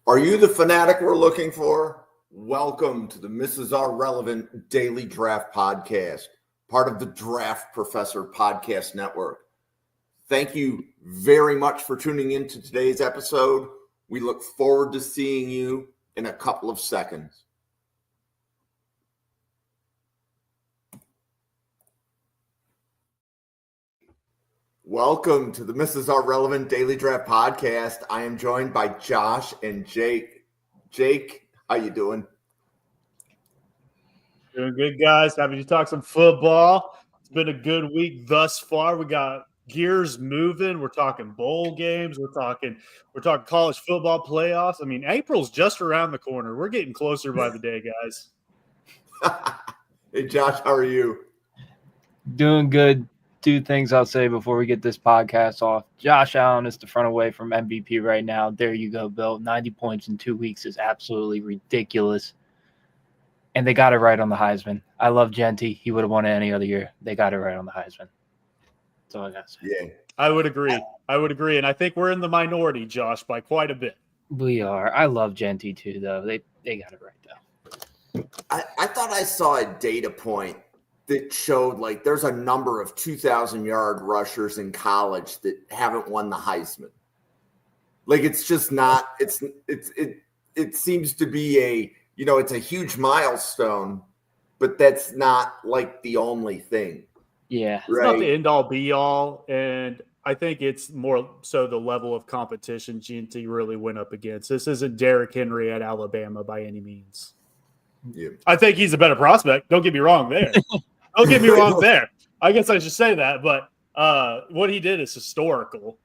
Are you the fanatic we're looking for? Welcome to the Mrs. R Relevant Daily Draft Podcast, part of the Draft Professor Podcast Network. Thank you very much for tuning in to today's episode. We look forward to seeing you in a couple of seconds. Welcome to the Mrs. R Relevant Daily Draft Podcast. I am joined by Josh and Jake. Jake, how you doing? Doing good, guys. Happy to talk some football. It's been a good week thus far. We got gears moving. We're talking bowl games. We're talking college football playoffs. I mean, April's just around the corner. We're getting closer by the day, guys. Hey, Josh, how are you? Doing good. Two things I'll say before we get this podcast off. Josh Allen is the front away from MVP right now. There you go, Bill. 90 points in 2 weeks is absolutely ridiculous. And they got it right on the Heisman. I love Genty. He would have won it any other year. They got it right on the Heisman. That's all I got to say. Yeah, I would agree. And I think we're in the minority, Josh, by quite a bit. We are. I love Genty too, though. They got it right, though. I thought I saw a data point that showed like there's a number of 2,000-yard rushers in college that haven't won the Heisman. Like it's just not. It seems to be it's a huge milestone, but that's not like the only thing. Yeah, it's not the end-all, be-all, and I think it's more so the level of competition Genty really went up against. This isn't Derrick Henry at Alabama by any means. Yeah. I think he's a better prospect. Don't get me wrong there. Don't get me wrong there. I guess I should say that, but what he did is historical.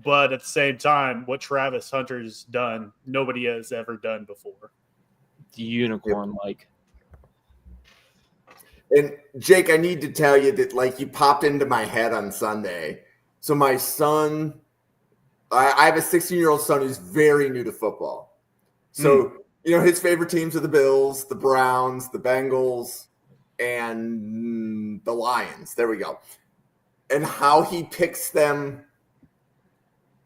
But at the same time, what Travis Hunter's done, nobody has ever done before. The unicorn like. And Jake, I need to tell you that like you popped into my head on Sunday. So my son, I have a 16-year-old son who's very new to football. So, his favorite teams are the Bills, the Browns, the Bengals, and the Lions. There we go. And how he picks them,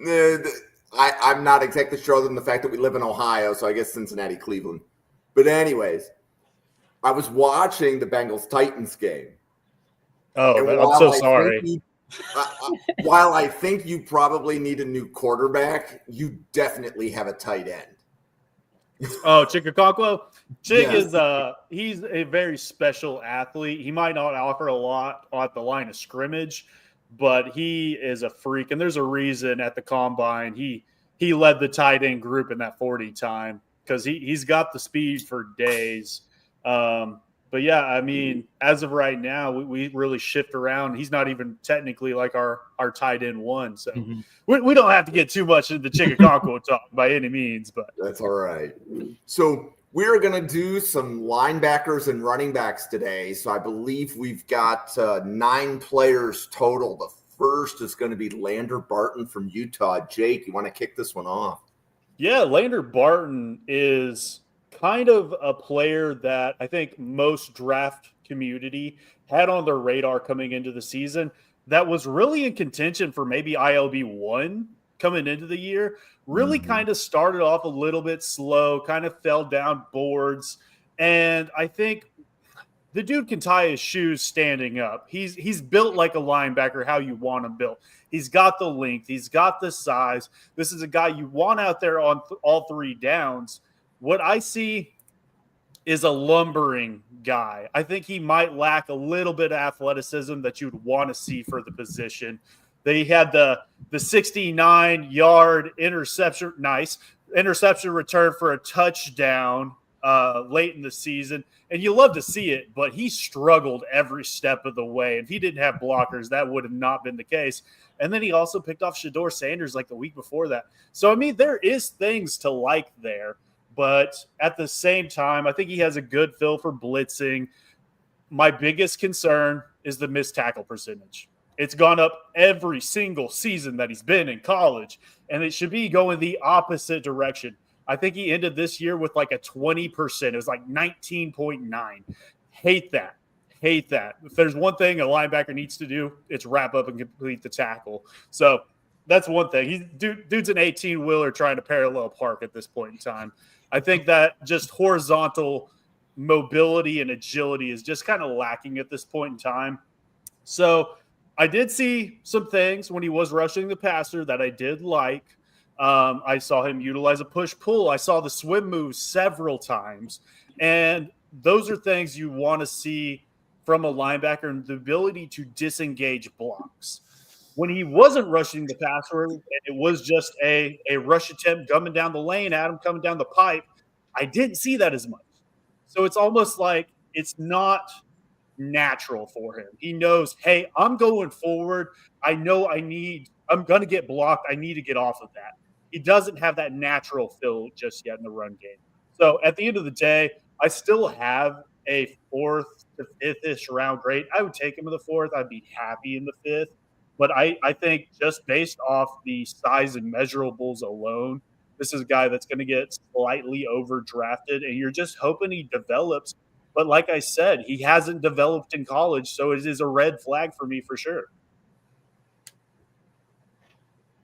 I'm not exactly sure other than the fact that we live in Ohio, so I guess Cincinnati, Cleveland. But anyways, I was watching the Bengals-Titans game. Oh, I'm so sorry. While I think you probably need a new quarterback, you definitely have a tight end. Oh, Chikakonkwo? Chick Yes. He's a very special athlete. He might not offer a lot at the line of scrimmage, but he is a freak. And there's a reason at the combine he led the tight end group in that 40 time because he's got the speed for days. But yeah, I mean, as of right now, we really shift around. He's not even technically like our tight end one. So we don't have to get too much into Chikakonkwo talk by any means. But that's all right. So we're going to do some linebackers and running backs today. So I believe we've got 9 players total. The first is going to be Lander Barton from Utah. Jake, you want to kick this one off? Yeah, Lander Barton is kind of a player that I think most draft community had on their radar coming into the season that was really in contention for maybe ILB 1 coming into the year. Really kind of started off a little bit slow, kind of fell down boards. And I think the dude can tie his shoes standing up. He's built like a linebacker, how you want him built. He's got the length. He's got the size. This is a guy you want out there on all 3 downs. What I see is a lumbering guy. I think he might lack a little bit of athleticism that you'd want to see for the position. They had the 69-yard interception return for a touchdown late in the season. And you love to see it, but he struggled every step of the way. If he didn't have blockers, that would have not been the case. And then he also picked off Shedeur Sanders like the week before that. So, I mean, there is things to like there. But at the same time, I think he has a good feel for blitzing. My biggest concern is the missed tackle percentage. It's gone up every single season that he's been in college, and it should be going the opposite direction. I think he ended this year with like a 20%. It was like 19.9. Hate that. If there's one thing a linebacker needs to do, it's wrap up and complete the tackle. So that's one thing. Dude's an 18-wheeler trying to parallel park at this point in time. I think that just horizontal mobility and agility is just kind of lacking at this point in time. So I did see some things when he was rushing the passer that I did like. I saw him utilize a push-pull. I saw the swim move several times. And those are things you want to see from a linebacker, and the ability to disengage blocks. When he wasn't rushing the passer, and it was just a rush attempt coming down the lane at him, coming down the pipe, I didn't see that as much. So it's almost like it's not natural for him. He knows, hey, I'm going forward. I know I'm going to get blocked. I need to get off of that. He doesn't have that natural feel just yet in the run game. So at the end of the day, I still have a 4th to 5th-ish round grade. I would take him in the 4th. I'd be happy in the 5th. But I think just based off the size and measurables alone, this is a guy that's going to get slightly overdrafted, and you're just hoping he develops. But like I said, he hasn't developed in college, so it is a red flag for me for sure.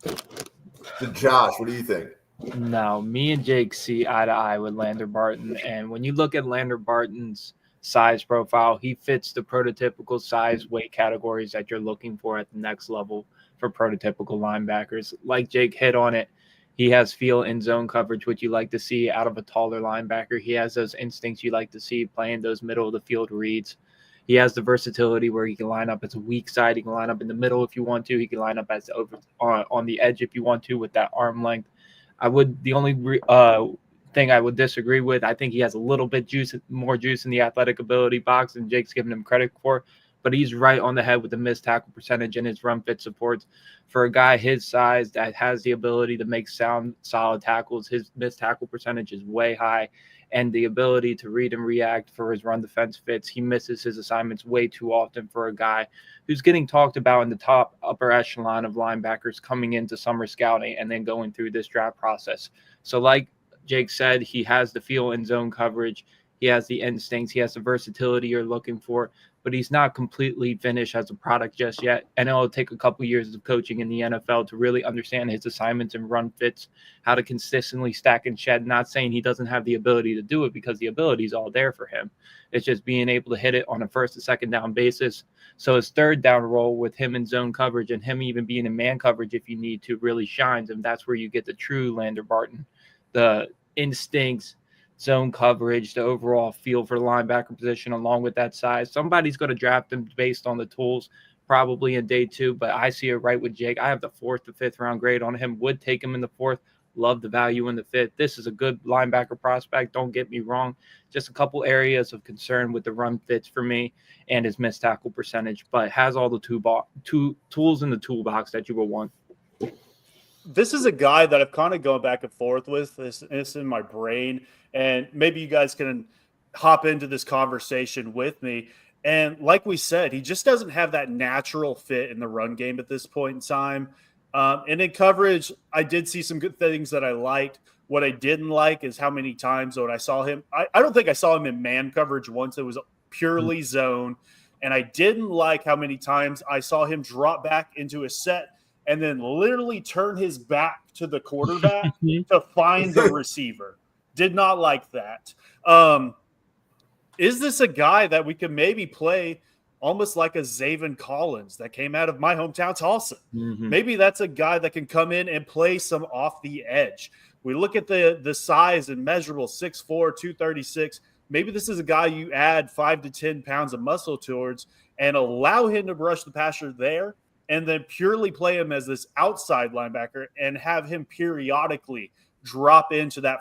So Josh, what do you think? No, me and Jake see eye to eye with Lander Barton. And when you look at Lander Barton's size profile, he fits the prototypical size weight categories that you're looking for at the next level for prototypical linebackers. Like Jake hit on it, he has feel in zone coverage, which you like to see out of a taller linebacker. He has those instincts you like to see playing those middle of the field reads. He has the versatility where he can line up as a weak side. He can line up in the middle if you want to. He can line up as on the edge if you want to with that arm length. The only thing I would disagree with, I think he has a little bit more juice in the athletic ability box than Jake's giving him credit for, but he's right on the head with the missed tackle percentage and his run fit supports. For a guy his size that has the ability to make solid tackles, his missed tackle percentage is way high, and the ability to read and react for his run defense fits. He misses his assignments way too often for a guy who's getting talked about in the upper echelon of linebackers coming into summer scouting and then going through this draft process. So like Jake said, he has the feel in zone coverage. He has the instincts. He has the versatility you're looking for, but he's not completely finished as a product just yet. And it'll take a couple years of coaching in the NFL to really understand his assignments and run fits, how to consistently stack and shed. Not saying he doesn't have the ability to do it, because the ability is all there for him. It's just being able to hit it on a first and second down basis. So his third down role with him in zone coverage and him even being in man coverage if you need to really shines. And that's where you get the true Lander Barton, the instincts, zone coverage, the overall feel for the linebacker position, along with that size. Somebody's going to draft him based on the tools, probably in day 2, but I see it right with Jake. I have the 4th to 5th round grade on him. Would take him in the 4th. Love the value in the 5th. This is a good linebacker prospect. Don't get me wrong. Just a couple areas of concern with the run fits for me and his missed tackle percentage, but has all the tools in the toolbox that you will want. This is a guy that I've kind of gone back and forth with. This is in my brain, and maybe you guys can hop into this conversation with me. And like we said, he just doesn't have that natural fit in the run game at this point in time. And in coverage, I did see some good things that I liked. What I didn't like is how many times when I saw him, I don't think I saw him in man coverage once. It was purely zone. And I didn't like how many times I saw him drop back into a set and then literally turn his back to the quarterback to find the receiver. Did not like that. Is this a guy that we could maybe play almost like a Zaven Collins that came out of my hometown, Tulsa? Mm-hmm. Maybe that's a guy that can come in and play some off the edge. We look at the size and measurable, 6'4", 236. Maybe this is a guy you add 5 to 10 pounds of muscle towards and allow him to brush the passer there, and then purely play him as this outside linebacker and have him periodically drop into that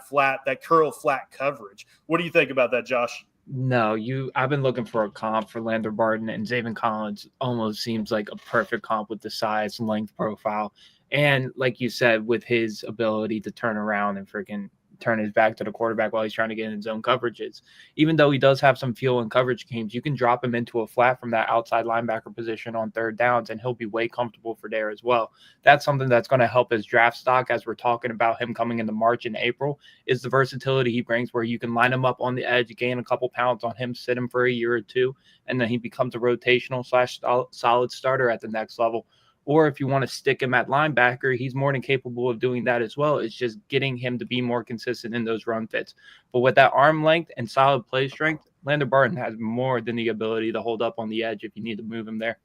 curl flat coverage. What do you think about that, Josh? No, I've been looking for a comp for Lander Barton, and Zaven Collins almost seems like a perfect comp with the size, length profile. And like you said, with his ability to turn around and freaking turn his back to the quarterback while he's trying to get in zone coverages. Even though he does have some feel in coverage games, you can drop him into a flat from that outside linebacker position on third downs, and he'll be way comfortable for there as well. That's something that's going to help his draft stock, as we're talking about him coming into March and April, is the versatility he brings, where you can line him up on the edge, gain a couple pounds on him, sit him for a year or two, and then he becomes a rotational / solid starter at the next level. Or if you want to stick him at linebacker, he's more than capable of doing that as well. It's just getting him to be more consistent in those run fits. But with that arm length and solid play strength, Lander Barton has more than the ability to hold up on the edge if you need to move him there.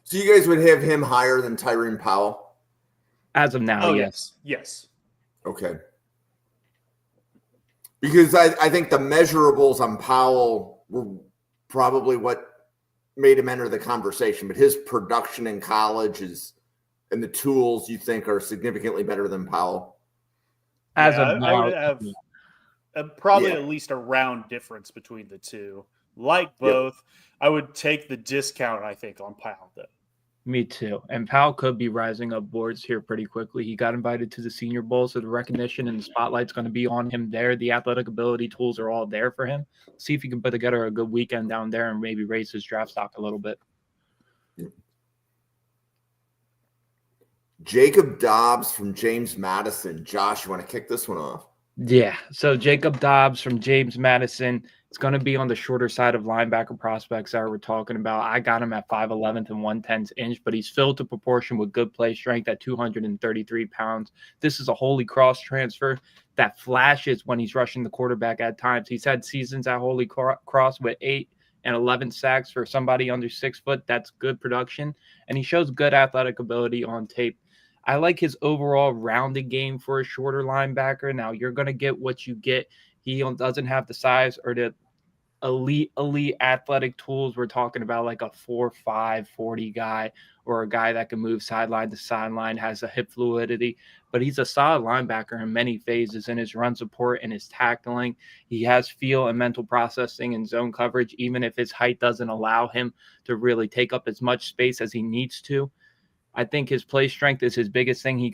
So you guys would have him higher than Tyrone Powell? As of now, yes. Yes. Okay. Because I think the measurables on Powell were probably what made him enter the conversation, but his production in college and the tools you think are significantly better than Powell. As of now, I would have probably at least a round difference between the two. Like both, I would take the discount, I think, on Powell, though. Me too. And Powell could be rising up boards here pretty quickly. He got invited to the Senior Bowl, so the recognition and the spotlight's going to be on him there. The athletic ability tools are all there for him. See if he can put together a good weekend down there and maybe raise his draft stock a little bit. Jacob Dobbs from James Madison. Josh, you want to kick this one off? Yeah. So Jacob Dobbs from James Madison. It's going to be on the shorter side of linebacker prospects that we're talking about. I got him at 5'11" and 1/10 inch, but he's filled to proportion with good play strength at 233 pounds. This is a Holy Cross transfer that flashes when he's rushing the quarterback at times. He's had seasons at Holy Cross with 8 and 11 sacks for somebody under 6 foot. That's good production, and he shows good athletic ability on tape. I like his overall rounded game for a shorter linebacker. Now, you're going to get what you get. He doesn't have the size or the elite athletic tools. We're talking about like a 4'5", 40 guy or a guy that can move sideline to sideline, has a hip fluidity. But he's a solid linebacker in many phases in his run support and his tackling. He has feel and mental processing and zone coverage, even if his height doesn't allow him to really take up as much space as he needs to. I think his play strength is his biggest thing he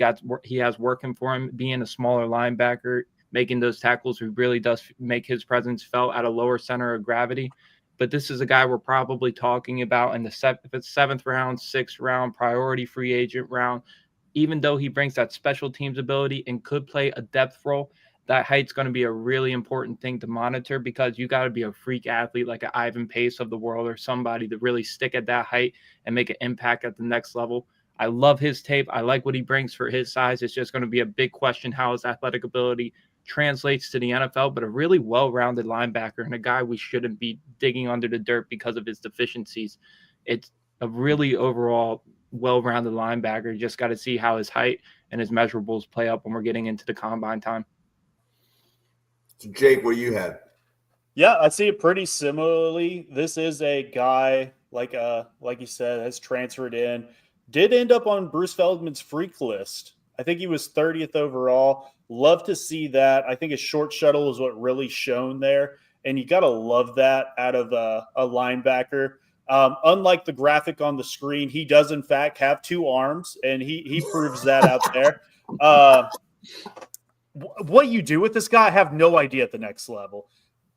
has working for him. Being a smaller linebacker, making those tackles, he really does make his presence felt at a lower center of gravity. But this is a guy we're probably talking about in the 7th round, 6th round, priority free agent round. Even though he brings that special teams ability and could play a depth role, that height's going to be a really important thing to monitor, because you got to be a freak athlete like an Ivan Pace of the world or somebody to really stick at that height and make an impact at the next level. I love his tape. I like what he brings for his size. It's just going to be a big question how his athletic ability translates to the NFL, but a really well-rounded linebacker and a guy we shouldn't be digging under the dirt because of his deficiencies. It's a really overall well-rounded linebacker. You just got to see how his height and his measurables play up when we're getting into the combine time. So Jake, what do you have? Yeah, I see it pretty similarly. This is a guy, like you said, has transferred in. Did end up on Bruce Feldman's freak list. I think he was 30th overall. Love to see that. I think his short shuttle is what really shone there. And you got to love that out of a linebacker. Unlike the graphic on the screen, he does, in fact, have 2 arms, and he proves that out there. What you do with this guy, I have no idea at the next level.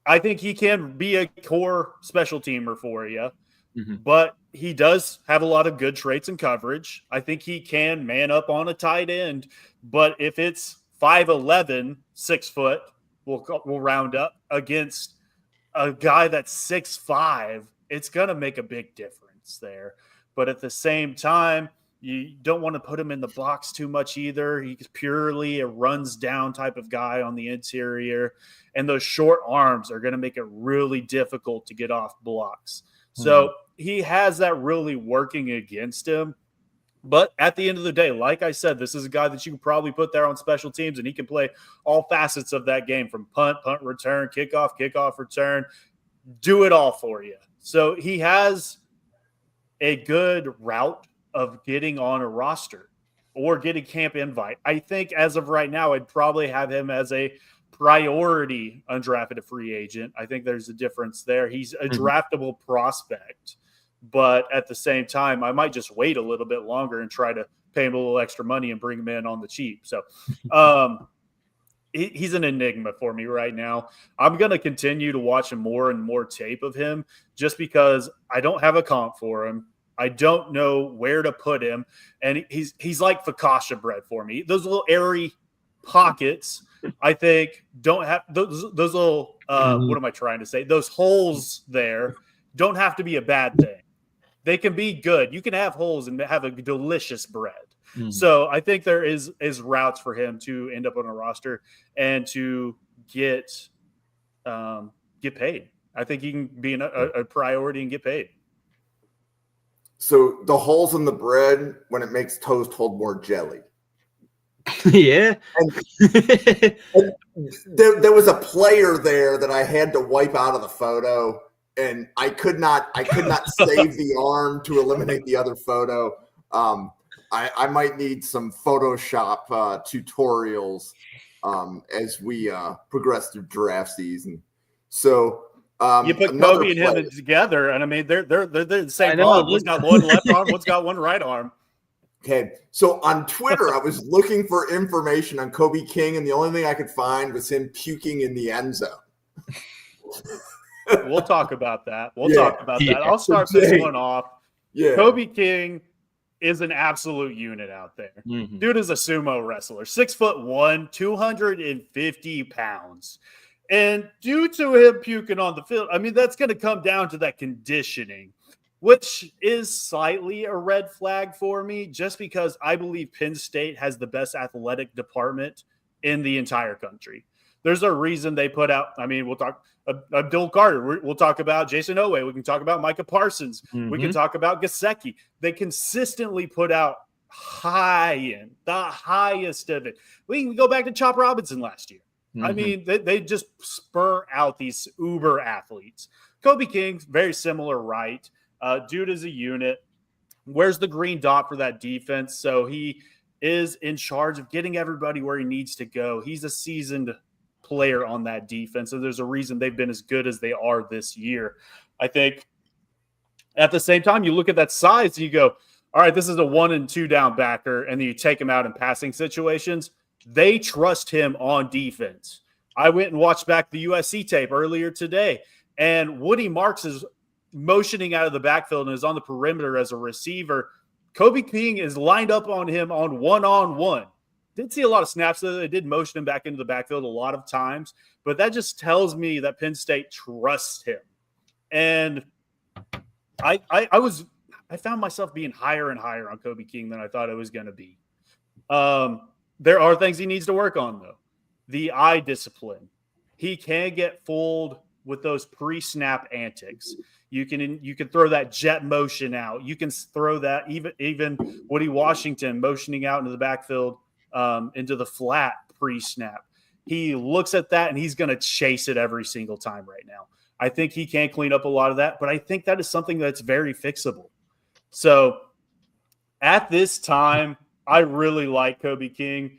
I think he can be a core special teamer for you. Mm-hmm. But he does have a lot of good traits in coverage. I think he can man up on a tight end. But if it's 5'11", 6 foot, we'll round up against a guy that's 6'5", it's going to make a big difference there. But at the same time, you don't want to put him in the box too much either. He's purely a runs down type of guy on the interior. And those short arms are going to make it really difficult to get off blocks. So he has that really working against him. But at the end of the day, like I said, this is a guy that you can probably put there on special teams, and he can play all facets of that game, from punt return, kickoff return, do it all for you. So he has a good route of getting on a roster or getting camp invite. I think as of right now, I'd probably have him as a priority undrafted free agent. I think there's a difference there. He's a draftable prospect, but at the same time, I might just wait a little bit longer and try to pay him a little extra money and bring him in on the cheap. So he's an enigma for me right now. I'm going to continue to watch more and more tape of him just because I don't have a comp for him. I don't know where to put him. And he's like focaccia bread for me. Those little airy pockets, I think, don't have those little what am I trying to say? Those holes there don't have to be a bad thing. they can be good. You can have holes and have a delicious bread. Mm-hmm. So I think there is routes for him to end up on a roster and to get paid. I think he can be a priority and get paid. So the holes in the bread, when it makes toast, hold more jelly. Yeah. And there was a player there that I had to wipe out of the photo, and I could not save the arm to eliminate the other photo. I might need some Photoshop tutorials as we progress through draft season. So you put Kobe and him together, and I mean they're the same. One's got one left arm, one's got one right arm. Okay, so on Twitter, I was looking for information on Kobe King, and the only thing I could find was him puking in the end zone. We'll talk about that. I'll start this one off. Yeah, Kobe King is an absolute unit out there. Mm-hmm. Dude is a sumo wrestler, 6'1", 250 pounds. And due to him puking on the field, I mean, that's going to come down to that conditioning, which is slightly a red flag for me, just because I believe Penn State has the best athletic department in the entire country. There's a reason they put out, I mean, we'll talk Abdul Carter. We'll talk about Jason Owe. We can talk about Micah Parsons. Mm-hmm. We can talk about Gesicki. They consistently put out the highest of it. We can go back to Chop Robinson last year. Mm-hmm. I mean, they just spur out these uber athletes. Kobe King's very similar, right? Dude is a unit. Where's the green dot for that defense? So he is in charge of getting everybody where he needs to go. He's a seasoned player on that defense, and there's a reason they've been as good as they are this year. I think at the same time, you look at that size and you go, all right, this is a 1 and 2 down backer, and then you take him out in passing situations. They trust him on defense. I went and watched back the USC tape earlier today, and Woody Marks is motioning out of the backfield and is on the perimeter as a receiver. Kobe King is lined up on him on one-on-one. Didn't see a lot of snaps. They did motion him back into the backfield a lot of times, but that just tells me that Penn State trusts him. And I found myself being higher and higher on Kobe King than I thought I was going to be. There are things he needs to work on, though. The eye discipline. He can get fooled with those pre-snap antics. You can throw that jet motion out. You can throw that even Woody Washington motioning out into the backfield, into the flat pre-snap. He looks at that and he's going to chase it every single time right now. I think he can clean up a lot of that, but I think that is something that's very fixable. So at this time, I really like Kobe King.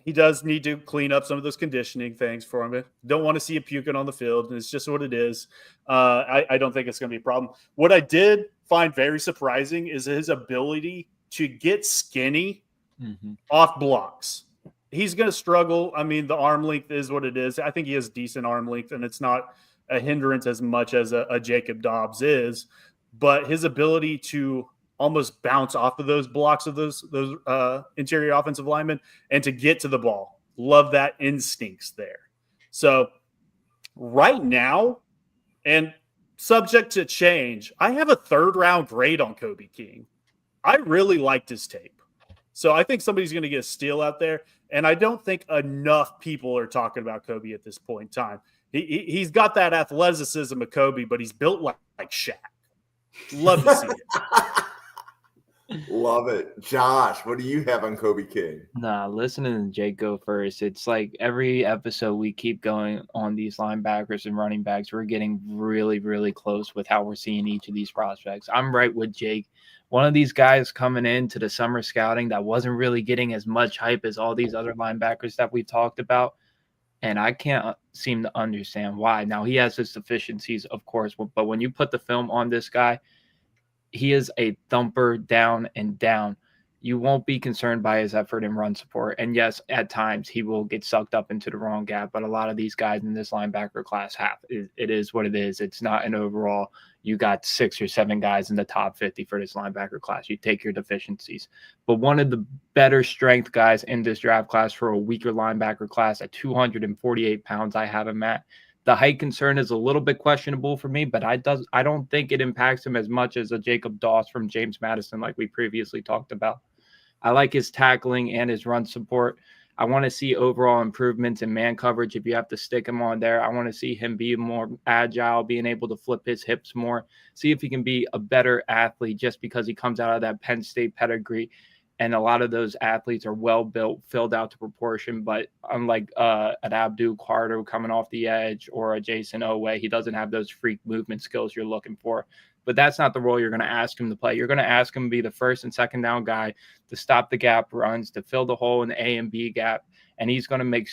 He does need to clean up some of those conditioning things for him. Don't want to see him puking on the field, and it's just what it is. I don't think it's going to be a problem. What I did find very surprising is his ability to get skinny off blocks. He's going to struggle. I mean, the arm length is what it is. I think he has decent arm length, and it's not a hindrance as much as a Jacob Dobbs is. But his ability to almost bounce off of those blocks of those interior offensive linemen and to get to the ball. Love that instincts there. So right now, and subject to change, I have a 3rd-round grade on Kobe King. I really liked his tape. So I think somebody's going to get a steal out there, and I don't think enough people are talking about Kobe at this point in time. He's got that athleticism of Kobe, but he's built like Shaq. Love to see it. Love it. Josh, what do you have on Kobe King? Nah, listening to Jake go first, it's like every episode we keep going on these linebackers and running backs, we're getting really, really close with how we're seeing each of these prospects. I'm right with Jake. One of these guys coming into the summer scouting that wasn't really getting as much hype as all these other linebackers that we talked about, and I can't seem to understand why. Now, he has his deficiencies, of course, but when you put the film on this guy, he is a thumper down and down. You won't be concerned by his effort in run support. And yes, at times he will get sucked up into the wrong gap, but a lot of these guys in this linebacker class have. It is what it is. It's not an overall, you got 6 or 7 guys in the top 50 for this linebacker class. You take your deficiencies. But one of the better strength guys in this draft class for a weaker linebacker class at 248 pounds, I have him at. The height concern is a little bit questionable for me, but I don't think it impacts him as much as a Jacob Doss from James Madison, like we previously talked about. I like his tackling and his run support. I want to see overall improvements in man coverage if you have to stick him on there. I want to see him be more agile, being able to flip his hips more, see if he can be a better athlete just because he comes out of that Penn State pedigree. And a lot of those athletes are well built, filled out to proportion. But unlike an Abdul Carter coming off the edge or a Jason Owe, he doesn't have those freak movement skills you're looking for. But that's not the role you're going to ask him to play. You're going to ask him to be the first and second down guy, to stop the gap runs, to fill the hole in the A and B gap. And he's going to make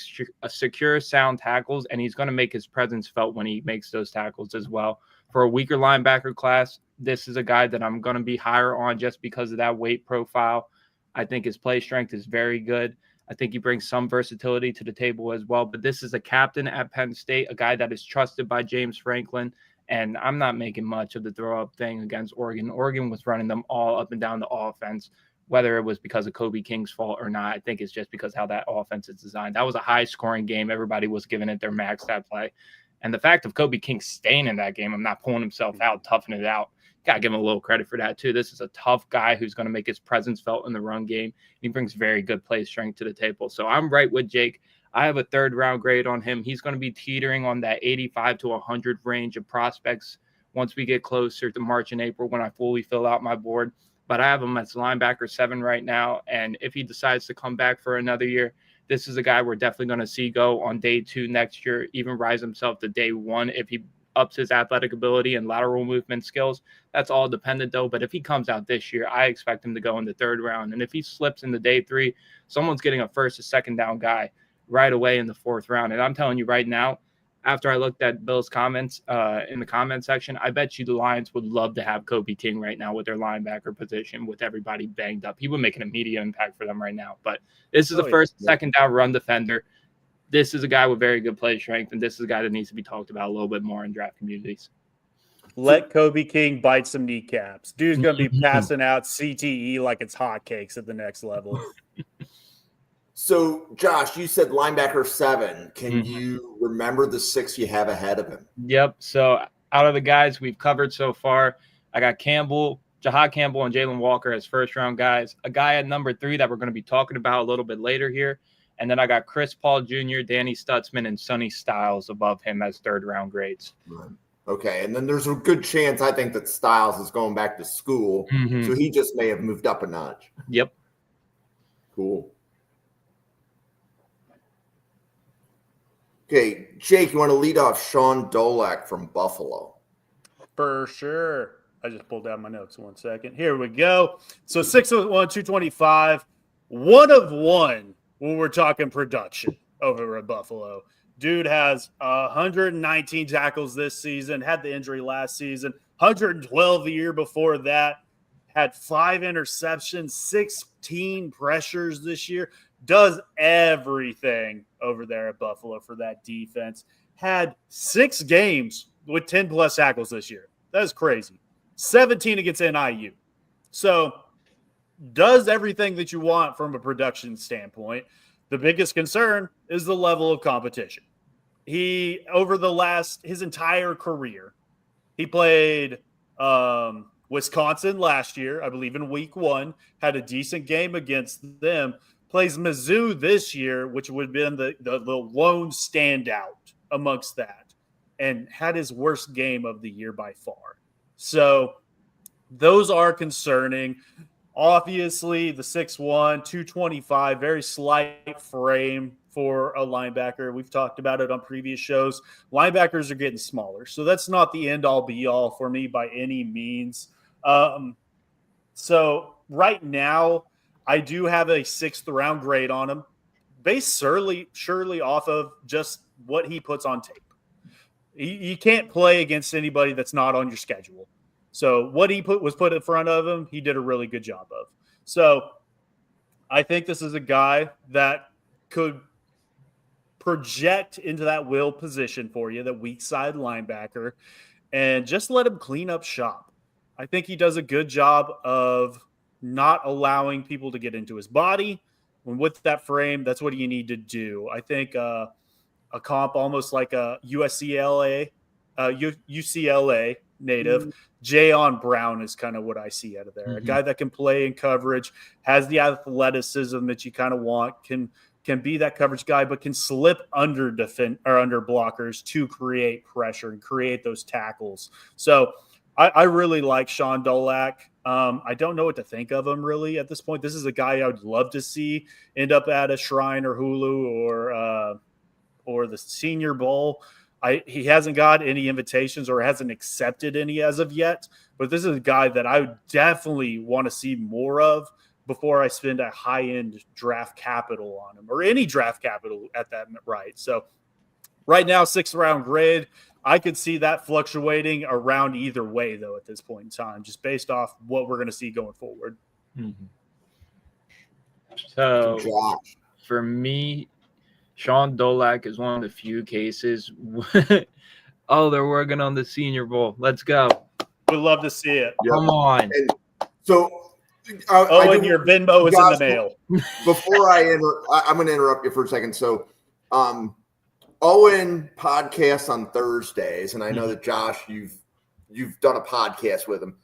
secure, sound tackles, and he's going to make his presence felt when he makes those tackles as well. For a weaker linebacker class, this is a guy that I'm going to be higher on just because of that weight profile. I think his play strength is very good. I think he brings some versatility to the table as well. But this is a captain at Penn State, a guy that is trusted by James Franklin. And I'm not making much of the throw-up thing against Oregon. Oregon was running them all up and down the offense, whether it was because of Kobe King's fault or not. I think it's just because how that offense is designed. That was a high-scoring game. Everybody was giving it their max that play. And the fact of Kobe King staying in that game, I'm not pulling himself out, toughing it out. Got to give him a little credit for that, too. This is a tough guy who's going to make his presence felt in the run game. He brings very good play strength to the table. So I'm right with Jake. I have a third-round grade on him. He's going to be teetering on that 85 to 100 range of prospects once we get closer to March and April when I fully fill out my board. But I have him as linebacker 7 right now, and if he decides to come back for another year, this is a guy we're definitely going to see go on day 2 next year, even rise himself to day 1 if he ups his athletic ability and lateral movement skills. That's all dependent, though. But if he comes out this year, I expect him to go in the 3rd round. And if he slips into day 3, someone's getting a first or second down guy right away in the 4th round. And I'm telling you right now, after I looked at Bill's comments in the comment section, I bet you the Lions would love to have Kobe King right now with their linebacker position with everybody banged up. He would make an immediate impact for them right now. But this is a first, second down run defender. This is a guy with very good play strength, and this is a guy that needs to be talked about a little bit more in draft communities. Let Kobe King bite some kneecaps. Dude's going to be passing out CTE like it's hotcakes at the next level. So, Josh, you said linebacker 7. Can you remember the 6 you have ahead of him? Yep. So, out of the guys we've covered so far, I got Jahad Campbell, and Jalen Walker as first-round guys. A guy at number 3 that we're going to be talking about a little bit later here. And then I got Chris Paul Jr., Danny Stutzman, and Sonny Styles above him as 3rd-round grades. Right. Okay, and then there's a good chance, I think, that Styles is going back to school, so he just may have moved up a notch. Yep. Cool. Okay, Jake, you want to lead off Shaun Dolac from Buffalo? For sure. I just pulled down my notes 1 second. Here we go. So 6'1", 225, 1 of 1 when we're talking production over at Buffalo. Dude has 119 tackles this season, had the injury last season, 112 the year before that, had 5 interceptions, 16 pressures this year, does everything over there at Buffalo for that defense. Had 6 games with 10-plus tackles this year. That is crazy. 17 against NIU. So does everything that you want from a production standpoint. The biggest concern is the level of competition. He, over his entire career, he played Wisconsin last year, I believe in week 1, had a decent game against them, plays Mizzou this year, which would have been the lone standout amongst that, and had his worst game of the year by far. So those are concerning. Obviously, the 6'1", 225, very slight frame for a linebacker. We've talked about it on previous shows. Linebackers are getting smaller, so that's not the end-all, be-all for me by any means. So right now, I do have a 6th-round grade on him, based surely off of just what he puts on tape. You can't play against anybody that's not on your schedule. So what he was put in front of him, he did a really good job of. So I think this is a guy that could project into that will position for you, the weak side linebacker, and just let him clean up shop. I think he does a good job of not allowing people to get into his body. When with that frame, that's what you need to do. I think a comp almost like a UCLA native. Jayon Brown is kind of what I see out of there. A guy that can play in coverage, has the athleticism that you kind of want, can be that coverage guy, but can slip under under blockers to create pressure and create those tackles. So I really like Shaun Dolac. I don't know what to think of him really at this point. This is a guy I would love to see end up at a Shrine or Hulu or the Senior Bowl. He hasn't got any invitations or hasn't accepted any as of yet, but this is a guy that I would definitely want to see more of before I spend a high-end draft capital on him or any draft capital at that right. So right now, 6th-round grade, I could see that fluctuating around either way, though, at this point in time, just based off what we're going to see going forward. So for me, Shaun Dolac is one of the few cases. Oh, they're working on the Senior Bowl. Let's go. We'd love to see it. Yep. Come on. And so, and your Venmo is in the mail. Before I'm going to interrupt you for a second. So, Owen podcasts on Thursdays, and I know that Josh, you've done a podcast with him.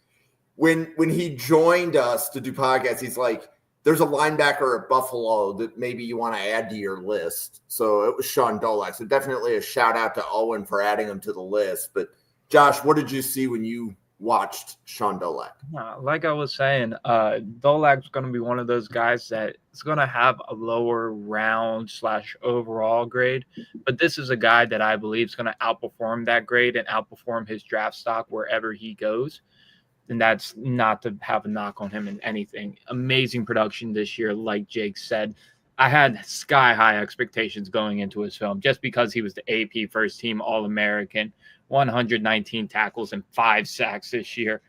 When he joined us to do podcasts, he's like, there's a linebacker at Buffalo that maybe you want to add to your list. So it was Shaun Dolac. So definitely a shout out to Owen for adding him to the list. But Josh, what did you see when you watched Shaun Dolac? Like I was saying, Dolac's going to be one of those guys that is going to have a lower round / overall grade. But this is a guy that I believe is going to outperform that grade and outperform his draft stock wherever he goes. And that's not to have a knock on him in anything. Amazing production this year, like Jake said. I had sky-high expectations going into his film just because he was the AP first-team All-American, 119 tackles and 5 sacks this year.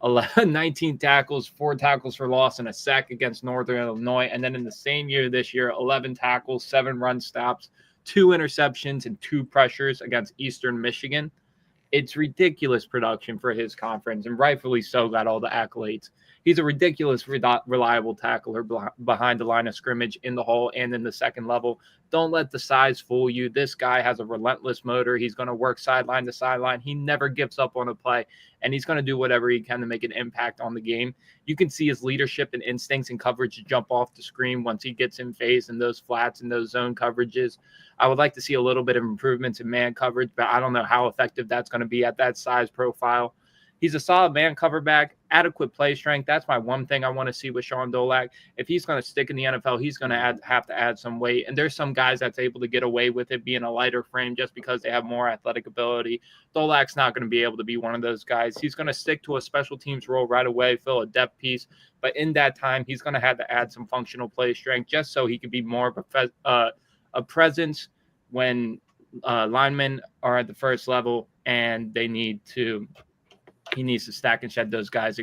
19 tackles, 4 tackles for loss, and a sack against Northern Illinois. And then in the same year this year, 11 tackles, 7 run stops, 2 interceptions, and 2 pressures against Eastern Michigan. It's ridiculous production for his conference, and rightfully so, got all the accolades. He's a ridiculous, reliable tackler behind the line of scrimmage, in the hole, and in the second level. Don't let the size fool you. This guy has a relentless motor. He's going to work sideline to sideline. He never gives up on a play, and he's going to do whatever he can to make an impact on the game. You can see his leadership and instincts and coverage jump off the screen once he gets in phase in those flats and those zone coverages. I would like to see a little bit of improvements in man coverage, but I don't know how effective that's going to be at that size profile. He's a solid man cover back, adequate play strength. That's my one thing I want to see with Shaun Dolac. If he's going to stick in the NFL, he's going to have to add some weight. And there's some guys that's able to get away with it being a lighter frame just because they have more athletic ability. Dolac's not going to be able to be one of those guys. He's going to stick to a special teams role right away, fill a depth piece. But in that time, he's going to have to add some functional play strength just so he can be more of a presence when linemen are at the first level and he needs to stack and shed those guys,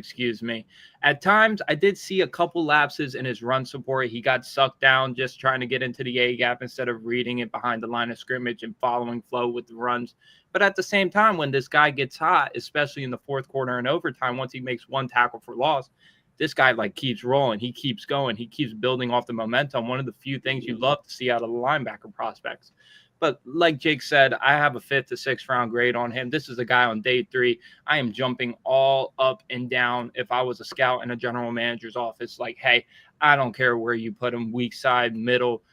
At times, I did see a couple lapses in his run support. He got sucked down just trying to get into the A-gap instead of reading it behind the line of scrimmage and following flow with the runs. But at the same time, when this guy gets hot, especially in the fourth quarter and overtime, once he makes 1 tackle for loss, this guy keeps rolling. He keeps going. He keeps building off the momentum. One of the few things you love to see out of the linebacker prospects. But like Jake said, I have a 5th to 6th round grade on him. This is a guy on day 3. I am jumping all up and down. If I was a scout in a general manager's office, hey, I don't care where you put him, weak side, middle,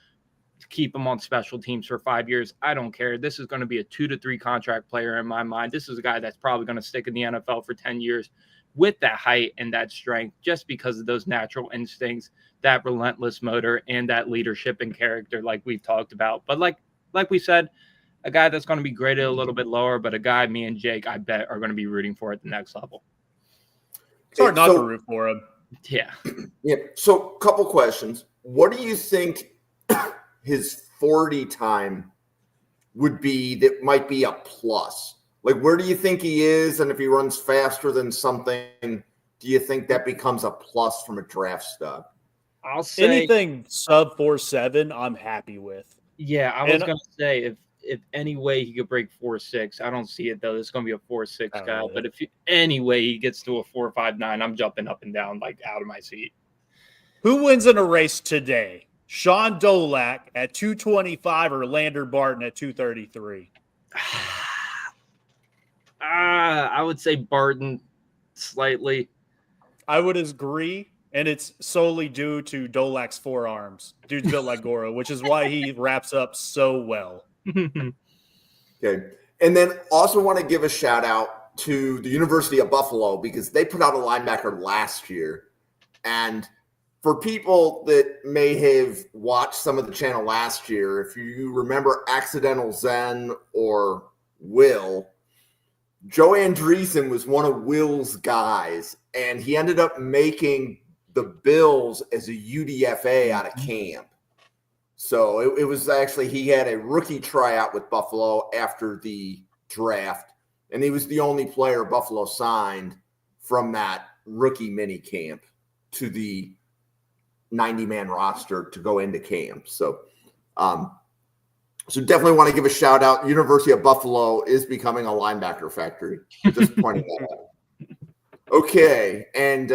keep him on special teams for 5 years. I don't care. This is going to be a 2 to 3 contract player in my mind. This is a guy that's probably going to stick in the NFL for 10 years with that height and that strength just because of those natural instincts, that relentless motor, and that leadership and character like we've talked about. But like we said, a guy that's going to be graded a little bit lower, but a guy me and Jake, I bet, are going to be rooting for at the next level. It's hard not to root for him. Yeah. Yeah. So, couple questions. What do you think his 40 time would be that might be a plus? Where do you think he is? And if he runs faster than something, do you think that becomes a plus from a draft stock? I'll say anything sub 4.7, I'm happy with. Yeah, I was going to say if any way he could break 4.6, I don't see it though. It's going to be a 4.6 guy. Really. But if any way he gets to a 4.59, I'm jumping up and down out of my seat. Who wins in a race today? Shaun Dolac at 225 or Lander Barton at 233? I would say Barton slightly. I would agree, and it's solely due to Dolac's forearms. Dude's built like Goro, which is why he wraps up so well. Okay. And then also want to give a shout out to the University of Buffalo because they put out a linebacker last year. And for people that may have watched some of the channel last year, if you remember Accidental Zen or Will, Joe Andreessen was one of Will's guys, and he ended up making the Bills as a UDFA out of camp. So it was actually, he had a rookie tryout with Buffalo after the draft, and he was the only player Buffalo signed from that rookie mini camp to the 90-man roster to go into camp. So, so definitely want to give a shout out. University of Buffalo is becoming a linebacker factory. Just pointing that out. Okay, and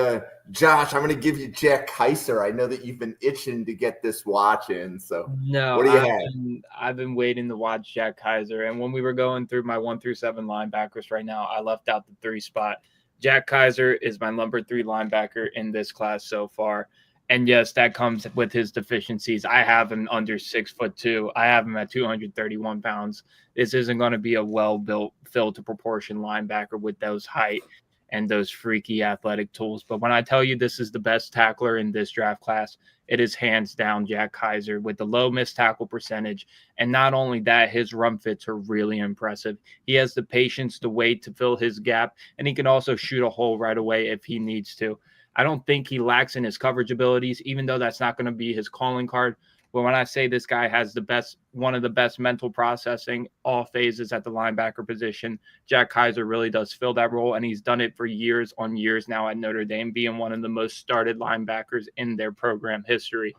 Josh, I'm going to give you Jack Kiser. I know that you've been itching to get this watch in. So No, what do you have? I've been waiting to watch Jack Kiser. And when we were going through my 1 through 7 linebackers right now, I left out the 3 spot. Jack Kiser is my number 3 linebacker in this class so far. And yes, that comes with his deficiencies. I have him under 6'2". I have him at 231 pounds. This isn't going to be a well-built, filled to proportion linebacker with those height and those freaky athletic tools. But when I tell you this is the best tackler in this draft class, it is hands down Jack Kiser with the low missed tackle percentage. And not only that, his run fits are really impressive. He has the patience to wait to fill his gap, and he can also shoot a hole right away if he needs to. I don't think he lacks in his coverage abilities, even though that's not going to be his calling card. But when I say this guy has one of the best mental processing, all phases at the linebacker position, Jack Kiser really does fill that role, and he's done it for years on years now at Notre Dame, being one of the most started linebackers in their program history.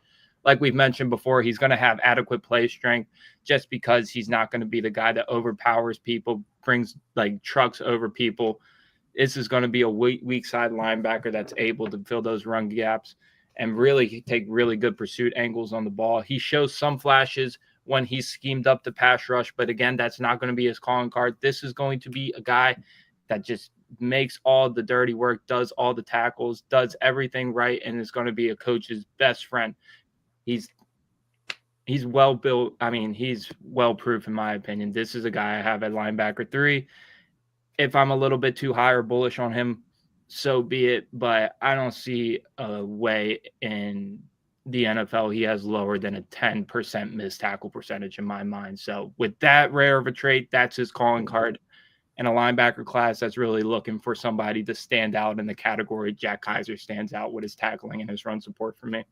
Like we've mentioned before, he's going to have adequate play strength just because he's not going to be the guy that overpowers people, brings like trucks over people. This is going to be a weak side linebacker that's able to fill those run gaps and really take really good pursuit angles on the ball. He shows some flashes when he's schemed up the pass rush, but again, that's not going to be his calling card. This is going to be a guy that just makes all the dirty work, does all the tackles, does everything right, and is going to be a coach's best friend. He's well built. I mean, he's well proof in my opinion. This is a guy I have at linebacker 3. If I'm a little bit too high or bullish on him, so be it. But I don't see a way in the NFL he has lower than a 10% missed tackle percentage in my mind. So with that rare of a trait, that's his calling card. And a linebacker class that's really looking for somebody to stand out in the category, Jack Kiser stands out with his tackling and his run support for me.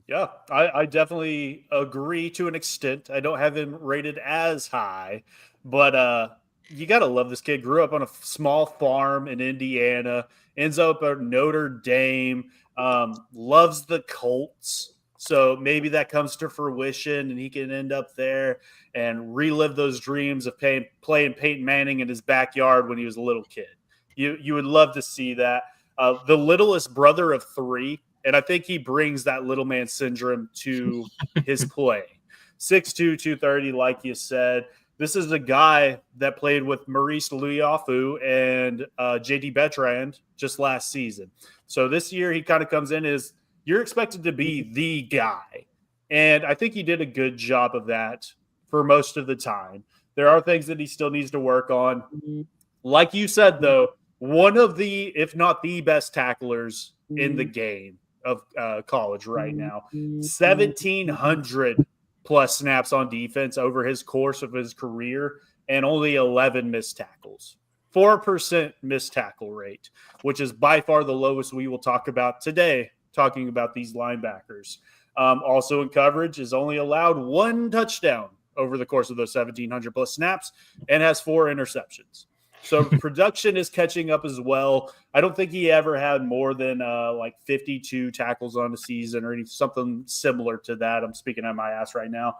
Yeah, I definitely agree to an extent. I don't have him rated as high, but you got to love this kid. Grew up on a small farm in Indiana, ends up at Notre Dame, loves the Colts. So maybe that comes to fruition and he can end up there and relive those dreams of playing Peyton Manning in his backyard when he was a little kid. You would love to see that. The littlest brother of 3, and I think he brings that little man syndrome to his play. 6'2", 230, like you said. This is a guy that played with Maurice Luiafu and J.D. Bertrand just last season. So this year he kind of comes in as you're expected to be the guy. And I think he did a good job of that for most of the time. There are things that he still needs to work on. Like you said, though, one of the, if not the best tacklers in the game of college right now. 1,700 plus snaps on defense over his course of his career and only 11 missed tackles. 4% missed tackle rate, which is by far the lowest we will talk about today, talking about these linebackers. Also in coverage is only allowed 1 touchdown over the course of those 1,700 plus snaps and has 4 interceptions. So production is catching up as well. I don't think he ever had more than like 52 tackles on a season or something similar to that. I'm speaking out my ass right now.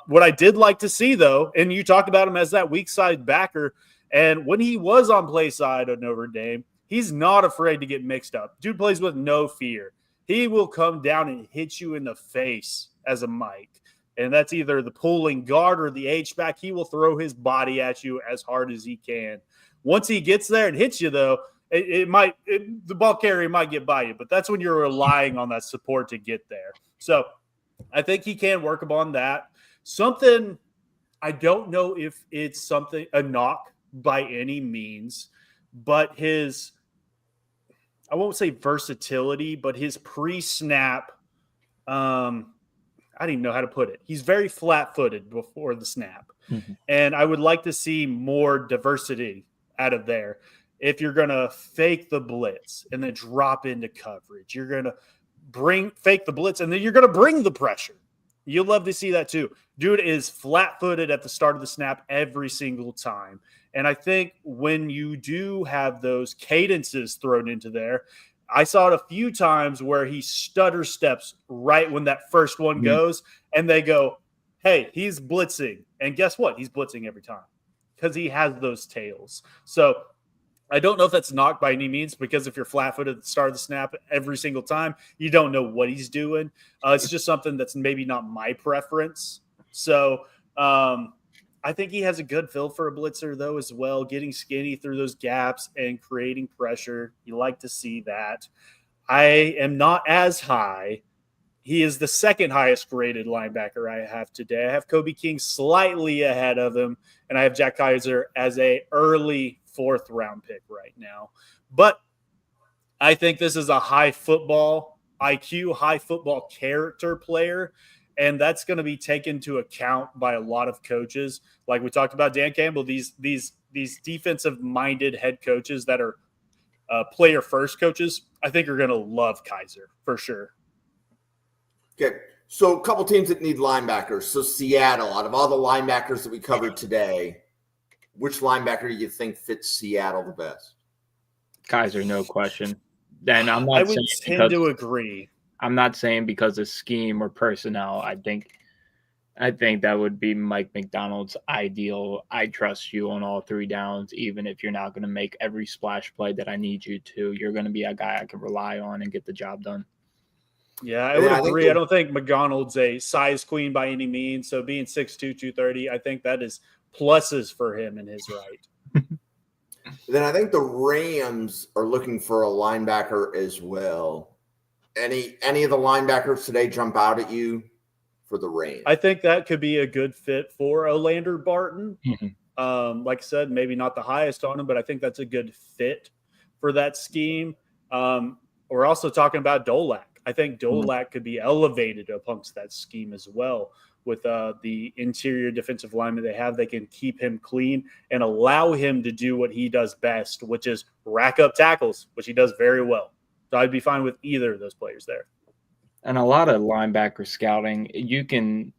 What I did like to see, though, and you talked about him as that weak side backer, and when he was on play side of Notre Dame, he's not afraid to get mixed up. Dude plays with no fear. he will come down and hit you in the face as a Mike. And that's either the pulling guard or the H-back. He will throw his body at you as hard as he can. Once he gets there and hits you, though, the ball carrier might get by you, but that's when you're relying on that support to get there. So I think he can work upon that. Something, I don't know if it's a knock by any means, but his, I won't say versatility, but his pre-snap, I don't even know how to put it. He's very flat-footed before the snap. Mm-hmm. And I would like to see more diversity out of there. If you're going to fake the blitz and then drop into coverage, you're going to fake the blitz and then you're going to bring the pressure. You'll love to see that too. Dude is flat-footed at the start of the snap every single time. And I think when you do have those cadences thrown into there, I saw it a few times where he stutter steps right when that first one goes, and they go, hey, he's blitzing. And guess what? He's blitzing every time because he has those tails. So I don't know if that's knocked by any means, because if you're flat-footed at the start of the snap every single time, you don't know what he's doing. It's just something that's maybe not my preference. So I think he has a good feel for a blitzer, though, as well, getting skinny through those gaps and creating pressure. You like to see that. I am not as high. He is the second highest graded linebacker I have today. I have Kobe King slightly ahead of him, and I have Jack Kiser as a early fourth-round pick right now. But I think this is a high football IQ, high football character player, and that's going to be taken into account by a lot of coaches. Like we talked about Dan Campbell, these defensive-minded head coaches that are player-first coaches, I think are going to love Kiser for sure. Okay, so a couple teams that need linebackers. So Seattle, out of all the linebackers that we covered today, which linebacker do you think fits Seattle the best? Kiser, no question. And I would tend to agree. I'm not saying because of scheme or personnel. I think that would be Mike McDonald's ideal. I trust you on all three downs, even if you're not going to make every splash play that I need you to. You're going to be a guy I can rely on and get the job done. Yeah, I would agree. I don't think McDonald's a size queen by any means. So being 6'2", 230, I think that is pluses for him in his right. Then I think the Rams are looking for a linebacker as well. Any of the linebackers today jump out at you for the Rams? I think that could be a good fit for Olander Barton. Mm-hmm. Like I said, maybe not the highest on him, but I think that's a good fit for that scheme. We're also talking about Dolac. I think Dolac could be elevated amongst that scheme as well. With the interior defensive lineman they have, they can keep him clean and allow him to do what he does best, which is rack up tackles, which he does very well. So I'd be fine with either of those players there. And a lot of linebacker scouting, you can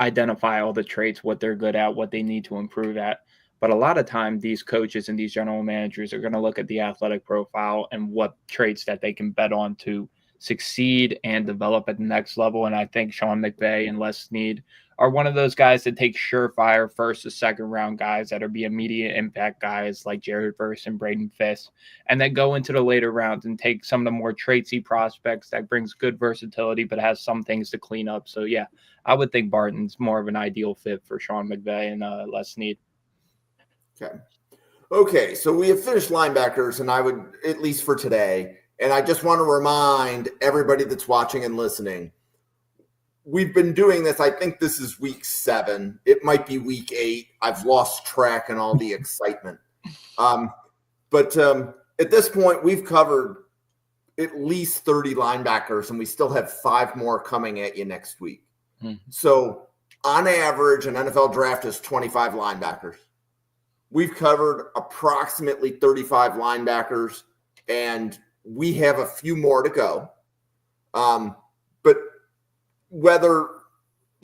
identify all the traits, what they're good at, what they need to improve at. But a lot of time, these coaches and these general managers are going to look at the athletic profile and what traits that they can bet on to succeed and develop at the next level. And I think Sean McVay and Les Snead are one of those guys that take surefire first or second round guys that are be immediate impact guys like Jared Verse and Braden Fisk, and then go into the later rounds and take some of the more traitsy prospects that brings good versatility but has some things to clean up. So yeah, I would think Barton's more of an ideal fit for Sean McVay and Les Snead. Okay, so we have finished linebackers, and I would, at least for today, and I just want to remind everybody that's watching and listening, we've been doing this. I think this is week 7. It might be week 8. I've lost track in all the excitement. But at this point, we've covered at least 30 linebackers, and we still have 5 more coming at you next week. Mm-hmm. So on average, an NFL draft is 25 linebackers. We've covered approximately 35 linebackers, and we have a few more to go. But whether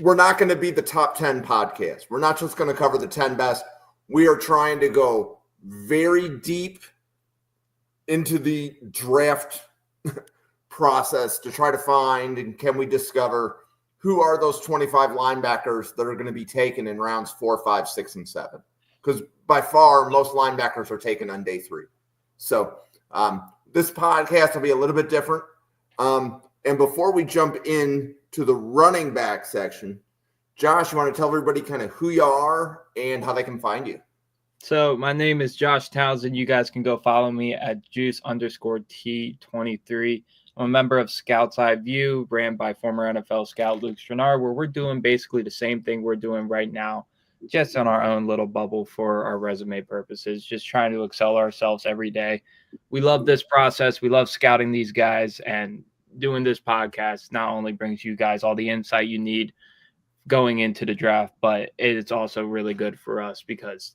we're not going to be the top 10 podcast, we're not just going to cover the 10 best. We are trying to go very deep into the draft process to try to find and can we discover who are those 25 linebackers that are going to be taken in rounds 4, 5, 6, and 7. Because by far, most linebackers are taken on day 3. So this podcast will be a little bit different. And before we jump in to the running back section, Josh, you want to tell everybody kind of who you are and how they can find you? So my name is Josh Townsend. You guys can go follow me at juice_T23. I'm a member of Scouts Eye View, ran by former NFL scout Luke Strenard, where we're doing basically the same thing we're doing right now, just on our own little bubble for our resume purposes, just trying to excel ourselves every day. We love this process. We love scouting these guys, and doing this podcast not only brings you guys all the insight you need going into the draft, but it's also really good for us because,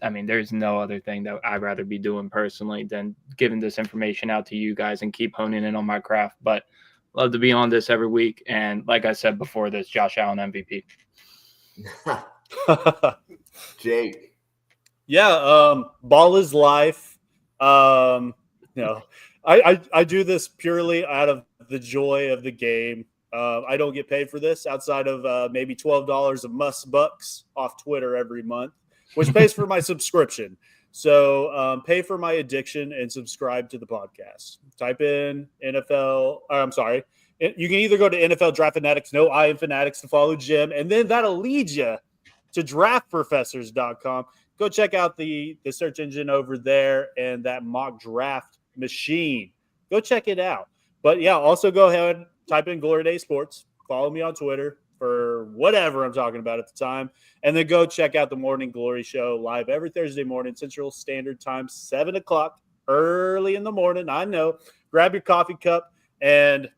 I mean, there's no other thing that I'd rather be doing personally than giving this information out to you guys and keep honing in on my craft. But love to be on this every week. And like I said before this, Josh Allen MVP. Jake. Yeah, ball is life. I do this purely out of the joy of the game. I don't get paid for this outside of maybe $12 of must bucks off Twitter every month, which pays for my subscription. So pay for my addiction and subscribe to the podcast. Type in NFL. I'm sorry. You can either go to NFL Draft Fanatics, no I am Fanatics, to follow Jim, and then that'll lead you to draftprofessors.com. Go check out the search engine over there and that mock draft machine. Go check it out. But yeah, also go ahead, type in Glory Day Sports. Follow me on Twitter for whatever I'm talking about at the time. And then go check out the Morning Glory Show live every Thursday morning, Central Standard Time, 7 o'clock, early in the morning. I know. Grab your coffee cup, and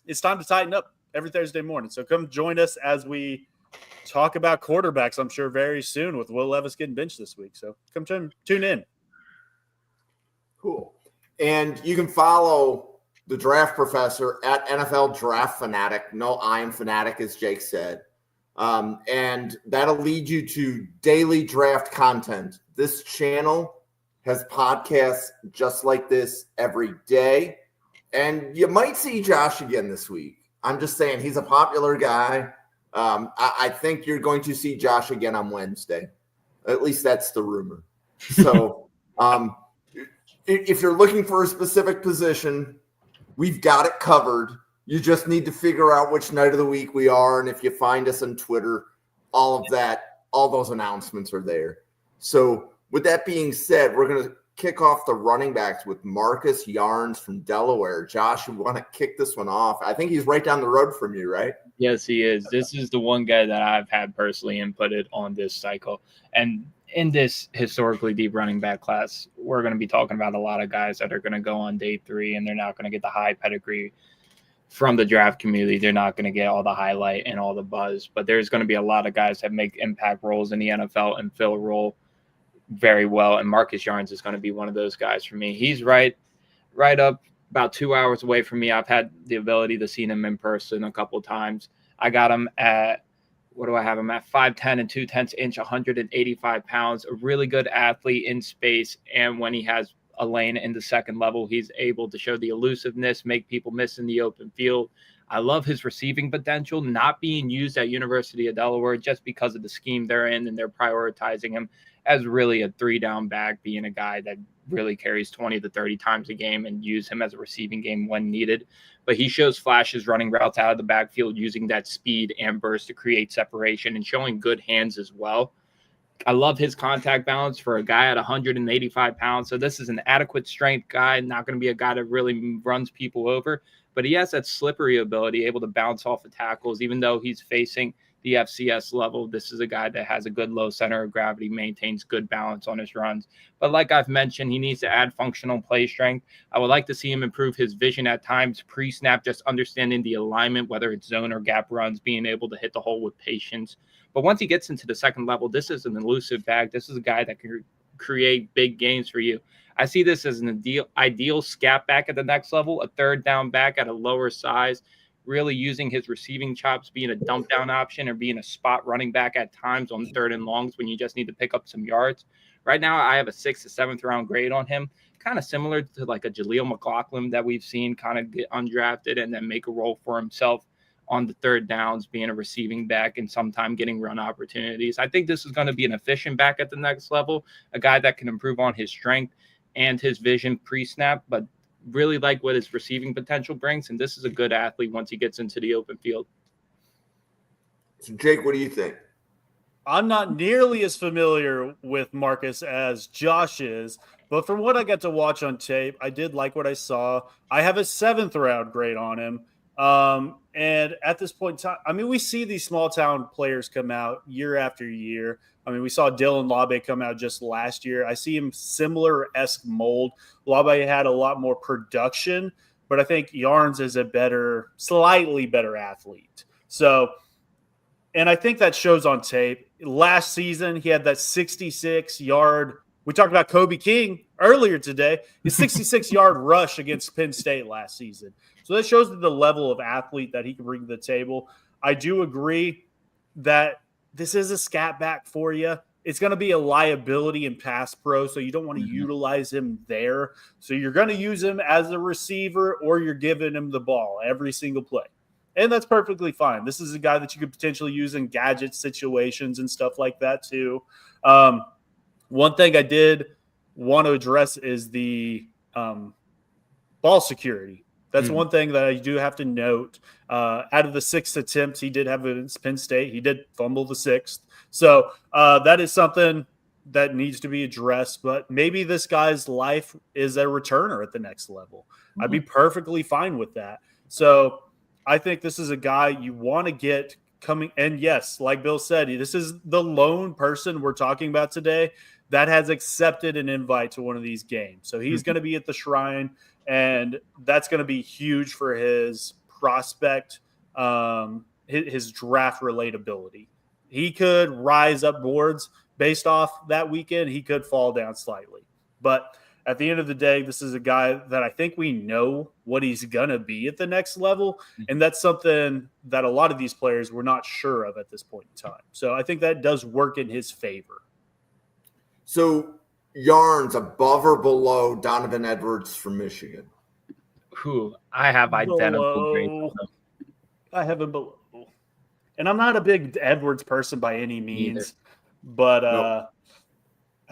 it's time to tighten up every Thursday morning. So come join us as we talk about quarterbacks, I'm sure, very soon with Will Levis getting benched this week. So come tune in. Cool. And you can follow the Draft Professor at NFL Draft Fanatic. No, I am Fanatic, as Jake said. And that'll lead you to daily draft content. This channel has podcasts just like this every day. And you might see Josh again this week. I'm just saying, he's a popular guy. I think you're going to see Josh again on Wednesday. At least that's the rumor. So if you're looking for a specific position, we've got it covered. You just need to figure out which night of the week we are. And if you find us on Twitter, all of that, all those announcements are there. So with that being said, we're going to kick off the running backs with Marus Yarns from Delaware. Josh, you want to kick this one off? I think he's right down the road from you, right? Yes, he is. This is the one guy that I've had personally inputted on this cycle. And in this historically deep running back class, we're going to be talking about a lot of guys that are going to go on day 3, and they're not going to get the high pedigree from the draft community. They're not going to get all the highlight and all the buzz, but there's going to be a lot of guys that make impact roles in the NFL and fill a role very well. And Marus Yarns is going to be one of those guys for me. He's right up about 2 hours away from me. I've had the ability to see him in person a couple times. I got him at, what do I have him at? 5'10" and 2/10 inch, 185 pounds, a really good athlete in space. And when he has a lane in the second level, he's able to show the elusiveness, make people miss in the open field. I love his receiving potential, not being used at University of Delaware just because of the scheme they're in, and they're prioritizing him as really a 3-down back, being a guy that really carries 20 to 30 times a game, and use him as a receiving game when needed. But he shows flashes running routes out of the backfield, using that speed and burst to create separation and showing good hands as well. I love his contact balance for a guy at 185 pounds. So this is an adequate strength guy, not going to be a guy that really runs people over, but he has that slippery ability, able to bounce off the tackles, even though he's facing the FCS level. This is a guy that has a good low center of gravity, maintains good balance on his runs. But like I've mentioned, he needs to add functional play strength. I would like to see him improve his vision at times, pre-snap, just understanding the alignment, whether it's zone or gap runs, being able to hit the hole with patience. But once he gets into the second level, this is an elusive back. This is a guy that can create big gains for you. I see this as an ideal scat back at the next level, a 3rd-down back at a lower size, really using his receiving chops, being a dump down option or being a spot running back at times on 3rd and longs when you just need to pick up some yards. Right now, I have a 6th to 7th round grade on him, kind of similar to like a Jaleel McLaughlin that we've seen kind of get undrafted and then make a role for himself on the 3rd downs, being a receiving back and sometime getting run opportunities. I think this is going to be an efficient back at the next level, a guy that can improve on his strength and his vision pre-snap, but really like what his receiving potential brings, and this is a good athlete once he gets into the open field. So, Jake, what do you think? I'm not nearly as familiar with Marcus as Josh is, but from what I got to watch on tape, I did like what I saw. I have a 7th round grade on him. And at this point in time, I mean, we see these small town players come out year after year. I mean, we saw Dylan Labe come out just last year. I see him similar-esque mold. Labe had a lot more production, but I think Yarns is a slightly better athlete. So, and I think that shows on tape. Last season, he had that 66-yard. We talked about Kobe King earlier today. His 66-yard rush against Penn State last season. So that shows the level of athlete that he can bring to the table. I do agree that this is a scat back for you. It's going to be a liability in pass pro, so you don't want to utilize him there. So you're going to use him as a receiver, or you're giving him the ball every single play. And that's perfectly fine. This is a guy that you could potentially use in gadget situations and stuff like that too. One thing I did want to address is the ball security. That's one thing that I do have to note. Out of the 6 attempts he did have against Penn State, he did fumble the 6th. So that is something that needs to be addressed. But maybe this guy's life is a returner at the next level. I'd be perfectly fine with that. So I think this is a guy you want to get coming. And yes, like Bill said, this is the lone person we're talking about today that has accepted an invite to one of these games. So he's going to be at the Shrine, and that's going to be huge for his prospect, his draft relatability. He could rise up boards based off that weekend. He could fall down slightly. But at the end of the day, this is a guy that I think we know what he's going to be at the next level. And that's something that a lot of these players were not sure of at this point in time. So I think that does work in his favor. So Yarns above or below Donovan Edwards from Michigan? Who I have identical grades on them. I have him below. And I'm not a big Edwards person by any means, but I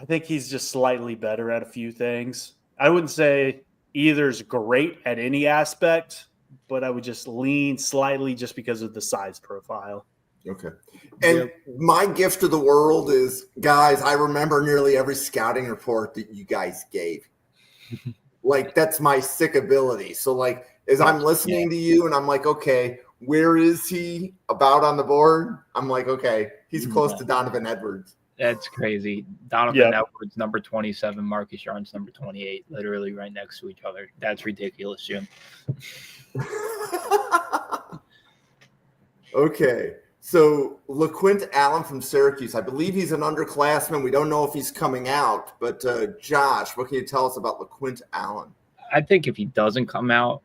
think he's just slightly better at a few things. I wouldn't say either's great at any aspect, but I would just lean slightly just because of the size profile. Okay. And my gift to the world is, guys, I remember nearly every scouting report that you guys gave. Like, that's my sick ability. So, like, as I'm listening to you and I'm like, okay, where is he about on the board? I'm like, okay, he's close to Donovan Edwards. That's crazy. Donovan Edwards, number 27, Marus Yarns, number 28, literally right next to each other. That's ridiculous, Jim. Okay. So LeQuint Allen from Syracuse, I believe he's an underclassman. We don't know if he's coming out, but Josh, what can you tell us about LeQuint Allen? I think if he doesn't come out,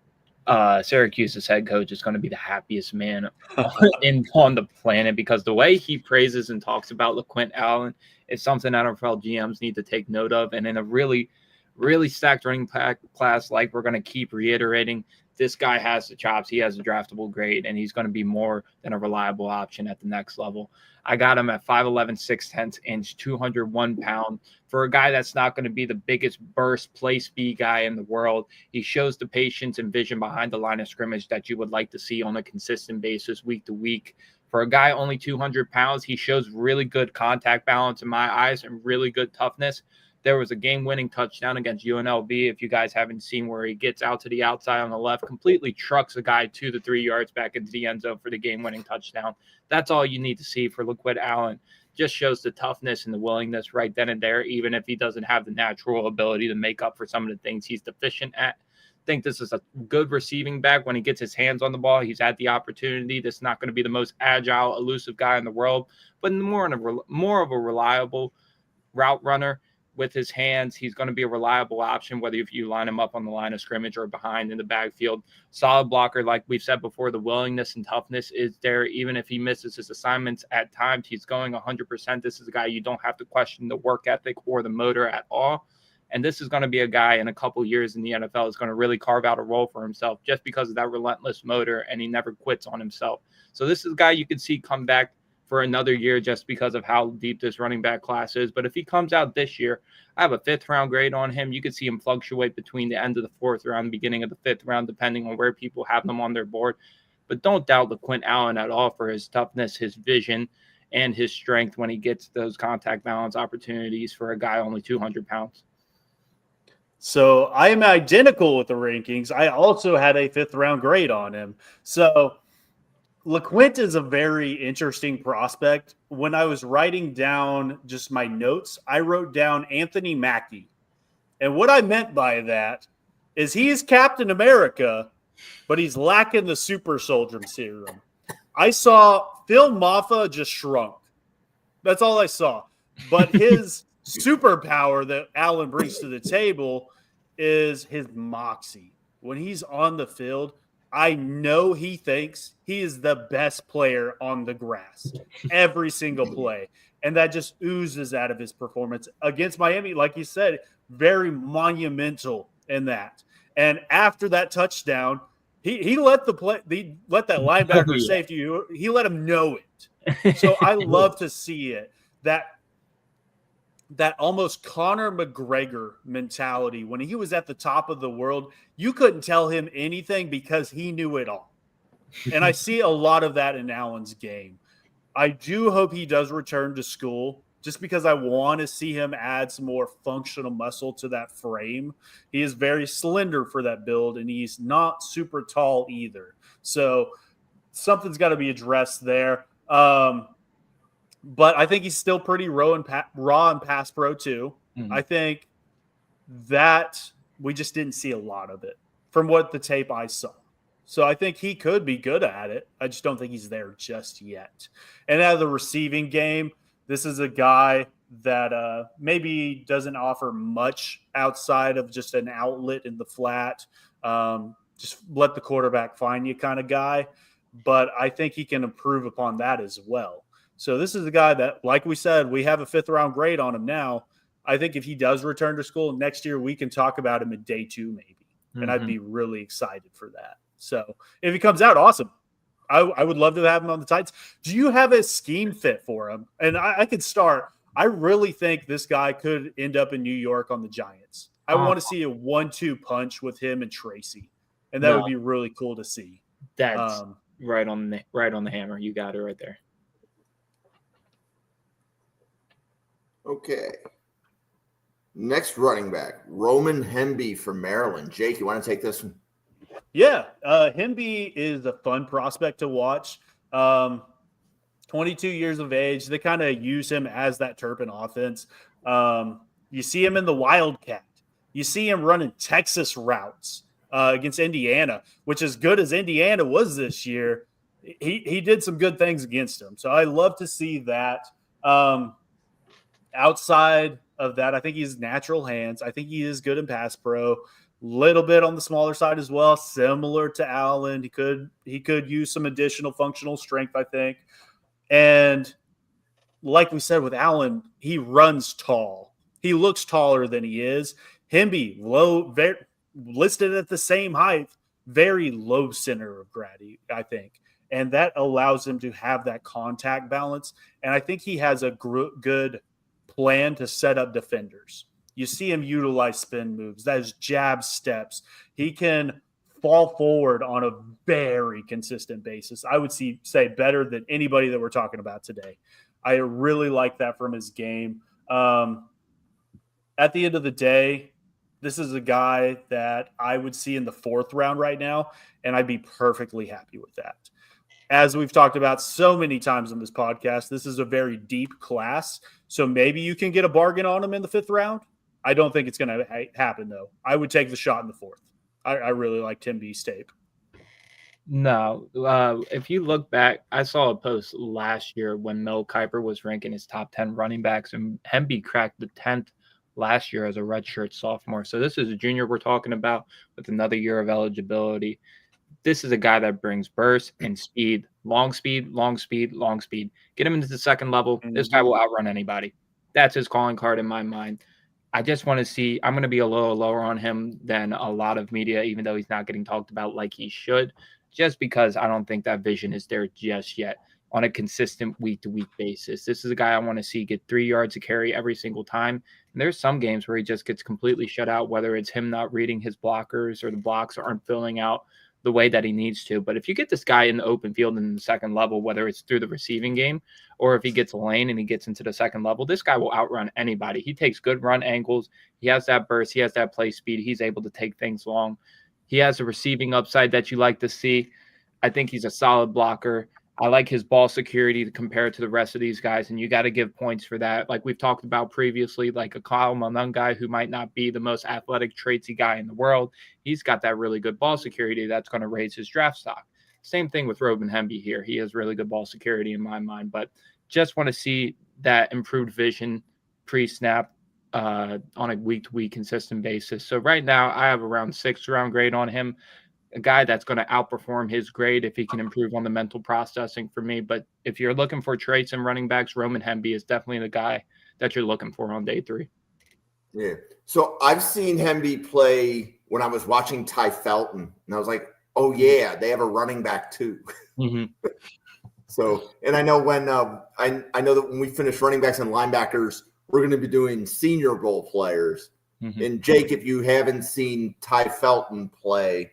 Syracuse's head coach is going to be the happiest man on the planet, because the way he praises and talks about LeQuint Allen is something NFL GMs need to take note of. And in a really, really stacked running back class, like we're going to keep reiterating, this guy has the chops. He has a draftable grade, and he's going to be more than a reliable option at the next level. I got him at 5'11", 6/10 inch, 201 pound. For a guy that's not going to be the biggest burst play speed guy in the world, he shows the patience and vision behind the line of scrimmage that you would like to see on a consistent basis week to week. For a guy only 200 pounds, he shows really good contact balance in my eyes and really good toughness. There was a game-winning touchdown against UNLV, if you guys haven't seen, where he gets out to the outside on the left, completely trucks a guy 2 to 3 yards back into the end zone for the game-winning touchdown. That's all you need to see for LeQuint Allen. Just shows the toughness and the willingness right then and there, even if he doesn't have the natural ability to make up for some of the things he's deficient at. I think this is a good receiving back when he gets his hands on the ball. He's had the opportunity. This is not going to be the most agile, elusive guy in the world, but more of a reliable route runner. With his hands, he's going to be a reliable option, whether if you line him up on the line of scrimmage or behind in the backfield. Solid blocker, like we've said before, the willingness and toughness is there. Even if he misses his assignments at times, he's going 100%. This is a guy you don't have to question the work ethic or the motor at all. And this is going to be a guy in a couple years in the NFL is going to really carve out a role for himself just because of that relentless motor, and he never quits on himself. So this is a guy you could see come back for another year just because of how deep this running back class is. But if he comes out this year, I have a 5th round grade on him. You could see him fluctuate between the end of the 4th round, beginning of the 5th round, depending on where people have them on their board. But don't doubt LeQuint Allen at all for his toughness, his vision, and his strength when he gets those contact balance opportunities for a guy only 200 pounds. So I am identical with the rankings. I also had a 5th round grade on him. So LeQuint is a very interesting prospect. When I was writing down just my notes, I wrote down Anthony Mackie. And what I meant by that is he is Captain America, but he's lacking the super soldier serum. I saw Phil Maffa just shrunk. That's all I saw. But his superpower that Allen brings to the table is his moxie. When he's on the field, I know he thinks he is the best player on the grass every single play. And that just oozes out of his performance against Miami. Like you said, very monumental in that. And after that touchdown, he let that linebacker safety, he let him know it. So I love to see it. That almost Conor McGregor mentality. When he was at the top of the world, you couldn't tell him anything because he knew it all. And I see a lot of that in Allen's game. I do hope he does return to school just because I want to see him add some more functional muscle to that frame. He is very slender for that build, and he's not super tall either. So something's got to be addressed there. But I think he's still pretty raw and pass pro too. Mm-hmm. I think that we just didn't see a lot of it from what the tape I saw. So I think he could be good at it. I just don't think he's there just yet. And out of the receiving game, this is a guy that maybe doesn't offer much outside of just an outlet in the flat. Just let the quarterback find you kind of guy. But I think he can improve upon that as well. So this is a guy that, like we said, we have a 5th round grade on him now. I think if he does return to school next year, we can talk about him in day 2 maybe. And I'd be really excited for that. So if he comes out, awesome. I would love to have him on the Titans. Do you have a scheme fit for him? And I could start. I really think this guy could end up in New York on the Giants. I want to see a 1-2 punch with him and Tracy. And that would be really cool to see. That's right on the hammer. You got it right there. Okay. Next running back, Roman Hemby from Maryland. Jake, you want to take this one? Yeah. Hemby is a fun prospect to watch. 22 years of age. They kind of use him as that Turpin offense. You see him in the Wildcat. You see him running Texas routes against Indiana, which as good as Indiana was this year, he did some good things against them. So I love to see that. Outside of that, I think he's natural hands. I think he is good in pass pro. Little bit on the smaller side as well, similar to Allen. He could use some additional functional strength, I think. And like we said with Allen, he runs tall. He looks taller than he is. Hemby, low, listed at the same height, very low center of gravity, I think. And that allows him to have that contact balance. And I think he has a good plan to set up defenders. You see him utilize spin moves. That is jab steps. He can fall forward on a very consistent basis. I would say better than anybody that we're talking about today. I really like that from his game. At the end of the day, this is a guy that I would see in the 4th round right now, and I'd be perfectly happy with that. As we've talked about so many times on this podcast, this is a very deep class. So maybe you can get a bargain on him in the 5th round. I don't think it's going to happen, though. I would take the shot in the 4th. I really like Hemby's tape. No. If you look back, I saw a post last year when Mel Kiper was ranking his top 10 running backs, and Hemby cracked the 10th last year as a redshirt sophomore. So this is a junior we're talking about with another year of eligibility. This is a guy that brings burst and speed, long speed, long speed, long speed. Get him into the second level. This guy will outrun anybody. That's his calling card in my mind. I just want to see – I'm going to be a little lower on him than a lot of media, even though he's not getting talked about like he should, just because I don't think that vision is there just yet. on a consistent week-to-week basis. This is a guy I want to see get 3 yards a carry every single time. And there's some games where he just gets completely shut out, whether it's him not reading his blockers or the blocks aren't filling out the way that he needs to. But if you get this guy in the open field in the second level, whether it's through the receiving game or if he gets a lane and he gets into the second level, this guy will outrun anybody. He takes good run angles. He has that burst. He has that play speed. He's able to take things long. He has a receiving upside that you like to see. I think he's a solid blocker. I like his ball security to compare to the rest of these guys, and you got to give points for that. Like we've talked about previously, like a Kyle Malone guy who might not be the most athletic, traitsy guy in the world. He's got that really good ball security that's going to raise his draft stock. Same thing with Robin Hemby here. He has really good ball security in my mind, but just want to see that improved vision pre-snap on a week-to-week consistent basis. So right now I have around 6th round grade on him. A guy that's going to outperform his grade if he can improve on the mental processing for me. But if you're looking for traits and running backs, Roman Hemby is definitely the guy that you're looking for on day 3. Yeah. So I've seen Hemby play when I was watching Ty Felton, and I was like, oh, yeah, they have a running back too. Mm-hmm. So, and I know when I know that when we finish running backs and linebackers, we're going to be doing Senior Bowl players. Mm-hmm. And Jake, if you haven't seen Ty Felton play,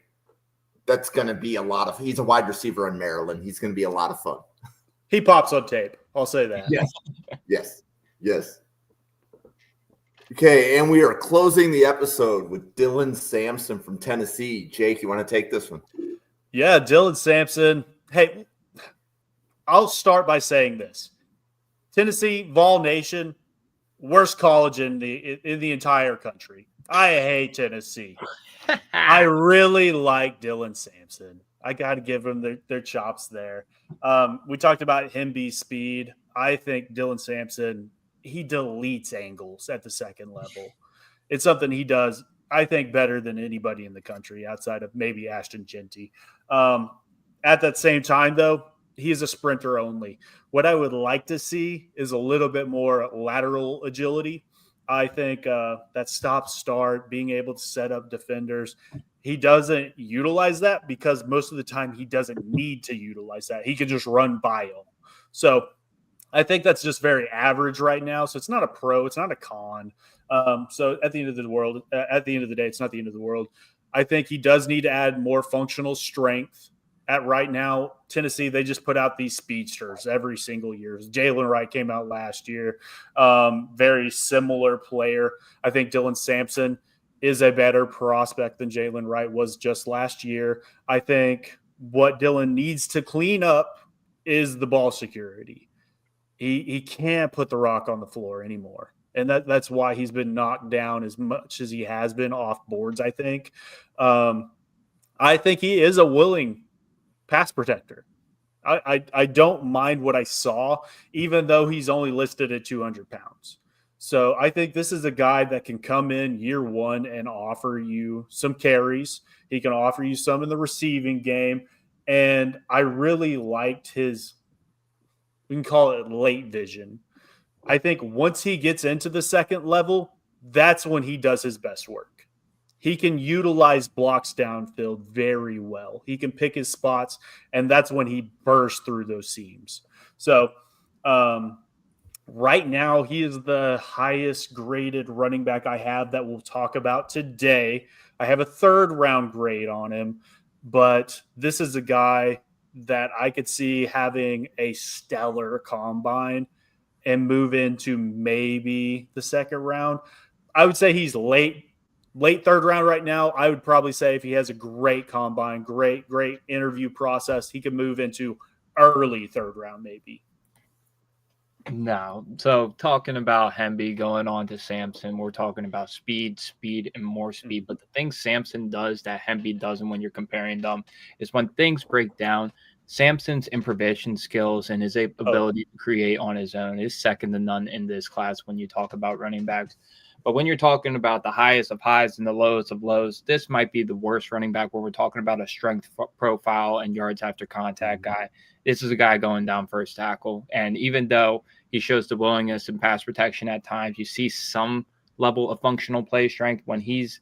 that's going to be a lot of – he's a wide receiver in Maryland. He's going to be a lot of fun. He pops on tape. I'll say that. Yes. Okay, and we are closing the episode with Dylan Sampson from Tennessee. Jake, you want to take this one? Yeah, Dylan Sampson. Hey, I'll start by saying this. Tennessee, Vol Nation, worst college in the entire country. I hate Tennessee. I really like Dylan Sampson. I got to give them their chops there. We talked about Hemby's speed. I think Dylan Sampson, he deletes angles at the second level. It's something he does, I think, better than anybody in the country outside of maybe Ashton Genty. At that same time, though, he is a sprinter only. What I would like to see is a little bit more lateral agility. I think that stop-start, being able to set up defenders, he doesn't utilize that because most of the time he doesn't need to utilize that. He can just run by them. So I think that's just very average right now. So it's not a pro. It's not a con. So at the end of the day, it's not the end of the world. I think he does need to add more functional strength. At right now, Tennessee, they just put out these speedsters every single year. Jalen Wright came out last year. Very similar player. I think Dylan Sampson is a better prospect than Jalen Wright was just last year. I think what Dylan needs to clean up is the ball security. He can't put the rock on the floor anymore. And that's why he's been knocked down as much as he has been off boards, I think. I think he is a willing pass protector. I don't mind what I saw, even though he's only listed at 200 pounds. So I think this is a guy that can come in year one and offer you some carries. He can offer you some in the receiving game. And I really liked his, we can call it late vision. I think once he gets into the second level, that's when he does his best work. He can utilize blocks downfield very well. He can pick his spots, and that's when he bursts through those seams. So right now, he is the highest graded running back I have that we'll talk about today. I have a 3rd round grade on him, but this is a guy that I could see having a stellar combine and move into maybe the 2nd round. I would say he's late 3rd round right now. I would probably say if he has a great combine, great interview process, he could move into early 3rd round maybe. No. So talking about Hemby going on to Sampson, we're talking about speed, and more speed. But the thing Sampson does that Hemby doesn't when you're comparing them is when things break down, Sampson's improvisation skills and his ability to create on his own is second to none in this class when you talk about running backs. But when you're talking about the highest of highs and the lowest of lows, this might be the worst running back where we're talking about a strength profile and yards after contact guy. This is a guy going down first tackle. And even though he shows the willingness and pass protection at times, you see some level of functional play strength when he's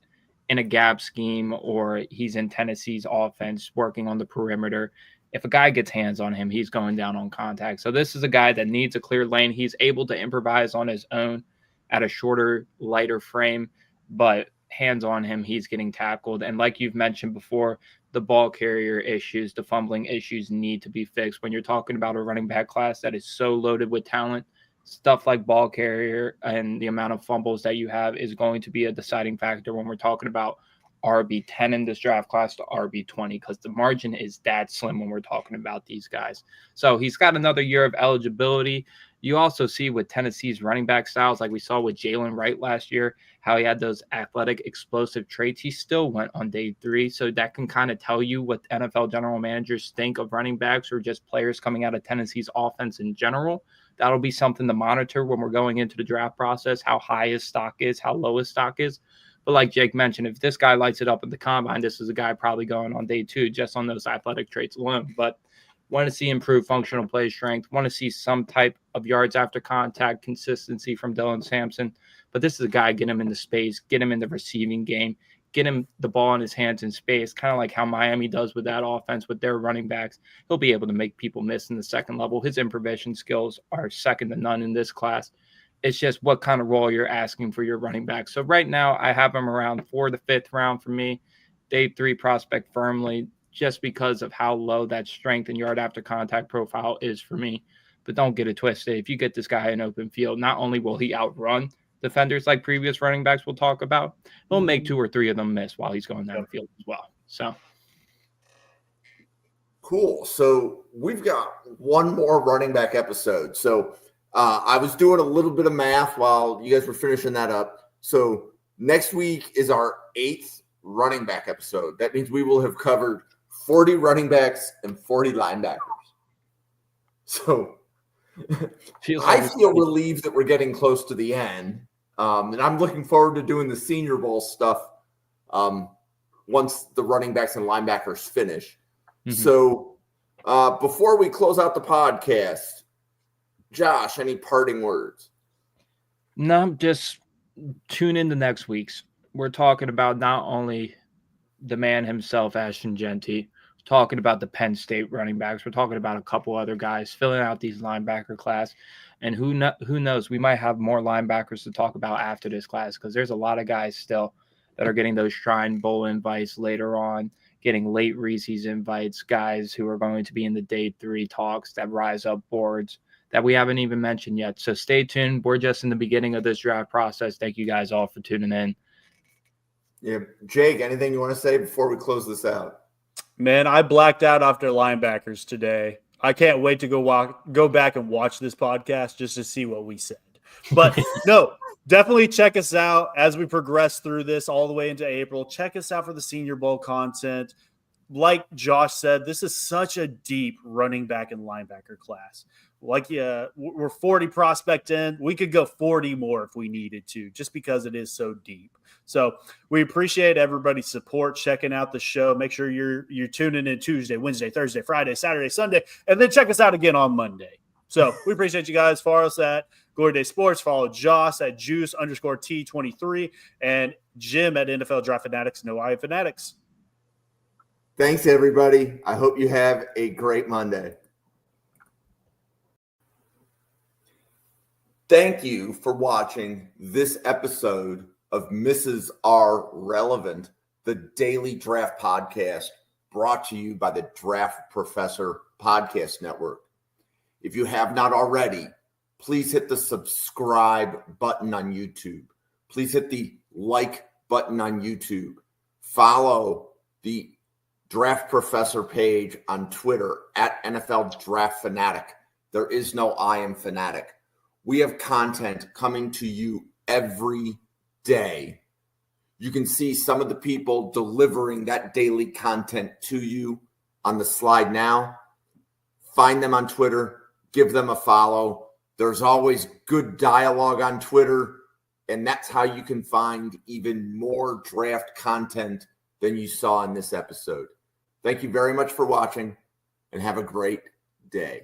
in a gap scheme or he's in Tennessee's offense working on the perimeter. If a guy gets hands on him, he's going down on contact. So this is a guy that needs a clear lane. He's able to improvise on his own at a shorter, lighter frame, but hands on him, he's getting tackled. And like you've mentioned before, the ball carrier issues, the fumbling issues need to be fixed. When you're talking about a running back class that is so loaded with talent, stuff like ball carrier and the amount of fumbles that you have is going to be a deciding factor when we're talking about RB10 in this draft class to RB20, because the margin is that slim when we're talking about these guys. So he's got another year of eligibility. You also see with Tennessee's running back styles, like we saw with Jalen Wright last year, how he had those athletic, explosive traits. He still went on day 3. So that can kind of tell you what NFL general managers think of running backs or just players coming out of Tennessee's offense in general. That'll be something to monitor when we're going into the draft process, how high his stock is, how low his stock is. But like Jake mentioned, if this guy lights it up at the combine, this is a guy probably going on day 2 just on those athletic traits alone. But want to see improved functional play strength, want to see some type of yards after contact consistency from Dylan Sampson. But this is a guy, get him into space, get him in the receiving game, get him the ball in his hands in space, kind of like how Miami does with that offense with their running backs. He'll be able to make people miss in the second level. His improvisation skills are second to none in this class. It's just what kind of role you're asking for your running back. So right now I have him around 4th to 5th round for me, day 3 prospect firmly, just because of how low that strength and yard after contact profile is for me. But don't get it twisted. If you get this guy in open field, not only will he outrun defenders like previous running backs we'll talk about, he'll make 2 or 3 of them miss while he's going down the field as well. So cool. So we've got one more running back episode. So I was doing a little bit of math while you guys were finishing that up. So next week is our 8th running back episode. That means we will have covered 40 running backs and 40 linebackers. So I feel relieved that we're getting close to the end. And I'm looking forward to doing the Senior Bowl stuff once the running backs and linebackers finish. Mm-hmm. So before we close out the podcast, Josh, any parting words? No, just tune in to next week's. We're talking about not only the man himself, Ashton Jeanty, talking about the Penn State running backs. We're talking about a couple other guys filling out these linebacker class. And who knows, we might have more linebackers to talk about after this class, because there's a lot of guys still that are getting those Shrine Bowl invites later on, getting late Reese's invites, guys who are going to be in the day 3 talks that rise up boards that we haven't even mentioned yet. So stay tuned. We're just in the beginning of this draft process. Thank you guys all for tuning in. Yeah, Jake, anything you want to say before we close this out? Man, I blacked out after linebackers today. I can't wait to go back and watch this podcast just to see what we said. But no, definitely check us out as we progress through this all the way into April. Check us out for the Senior Bowl content. Like Josh said, this is such a deep running back and linebacker class. Like, we're 40 prospect in. We could go 40 more if we needed to, just because it is so deep. So we appreciate everybody's support, checking out the show. Make sure you're tuning in Tuesday, Wednesday, Thursday, Friday, Saturday, Sunday, and then check us out again on Monday. So we appreciate you guys. Follow us at Glory Day Sports. Follow Josh at Juice_T23 and Jim at NFL Draft Fanatics, No I Fanatics. Thanks, everybody. I hope you have a great Monday. Thank you for watching this episode of Mrs. R Relevant, the daily draft podcast brought to you by the Draft Professor Podcast Network. If you have not already, please hit the subscribe button on YouTube. Please hit the like button on YouTube. Follow the Draft Professor page on Twitter at NFL Draft Fanatic. There is no I am fanatic. We have content coming to you every day. You can see some of the people delivering that daily content to you on the slide now. Find them on Twitter. Give them a follow. There's always good dialogue on Twitter, and that's how you can find even more draft content than you saw in this episode. Thank you very much for watching, and have a great day.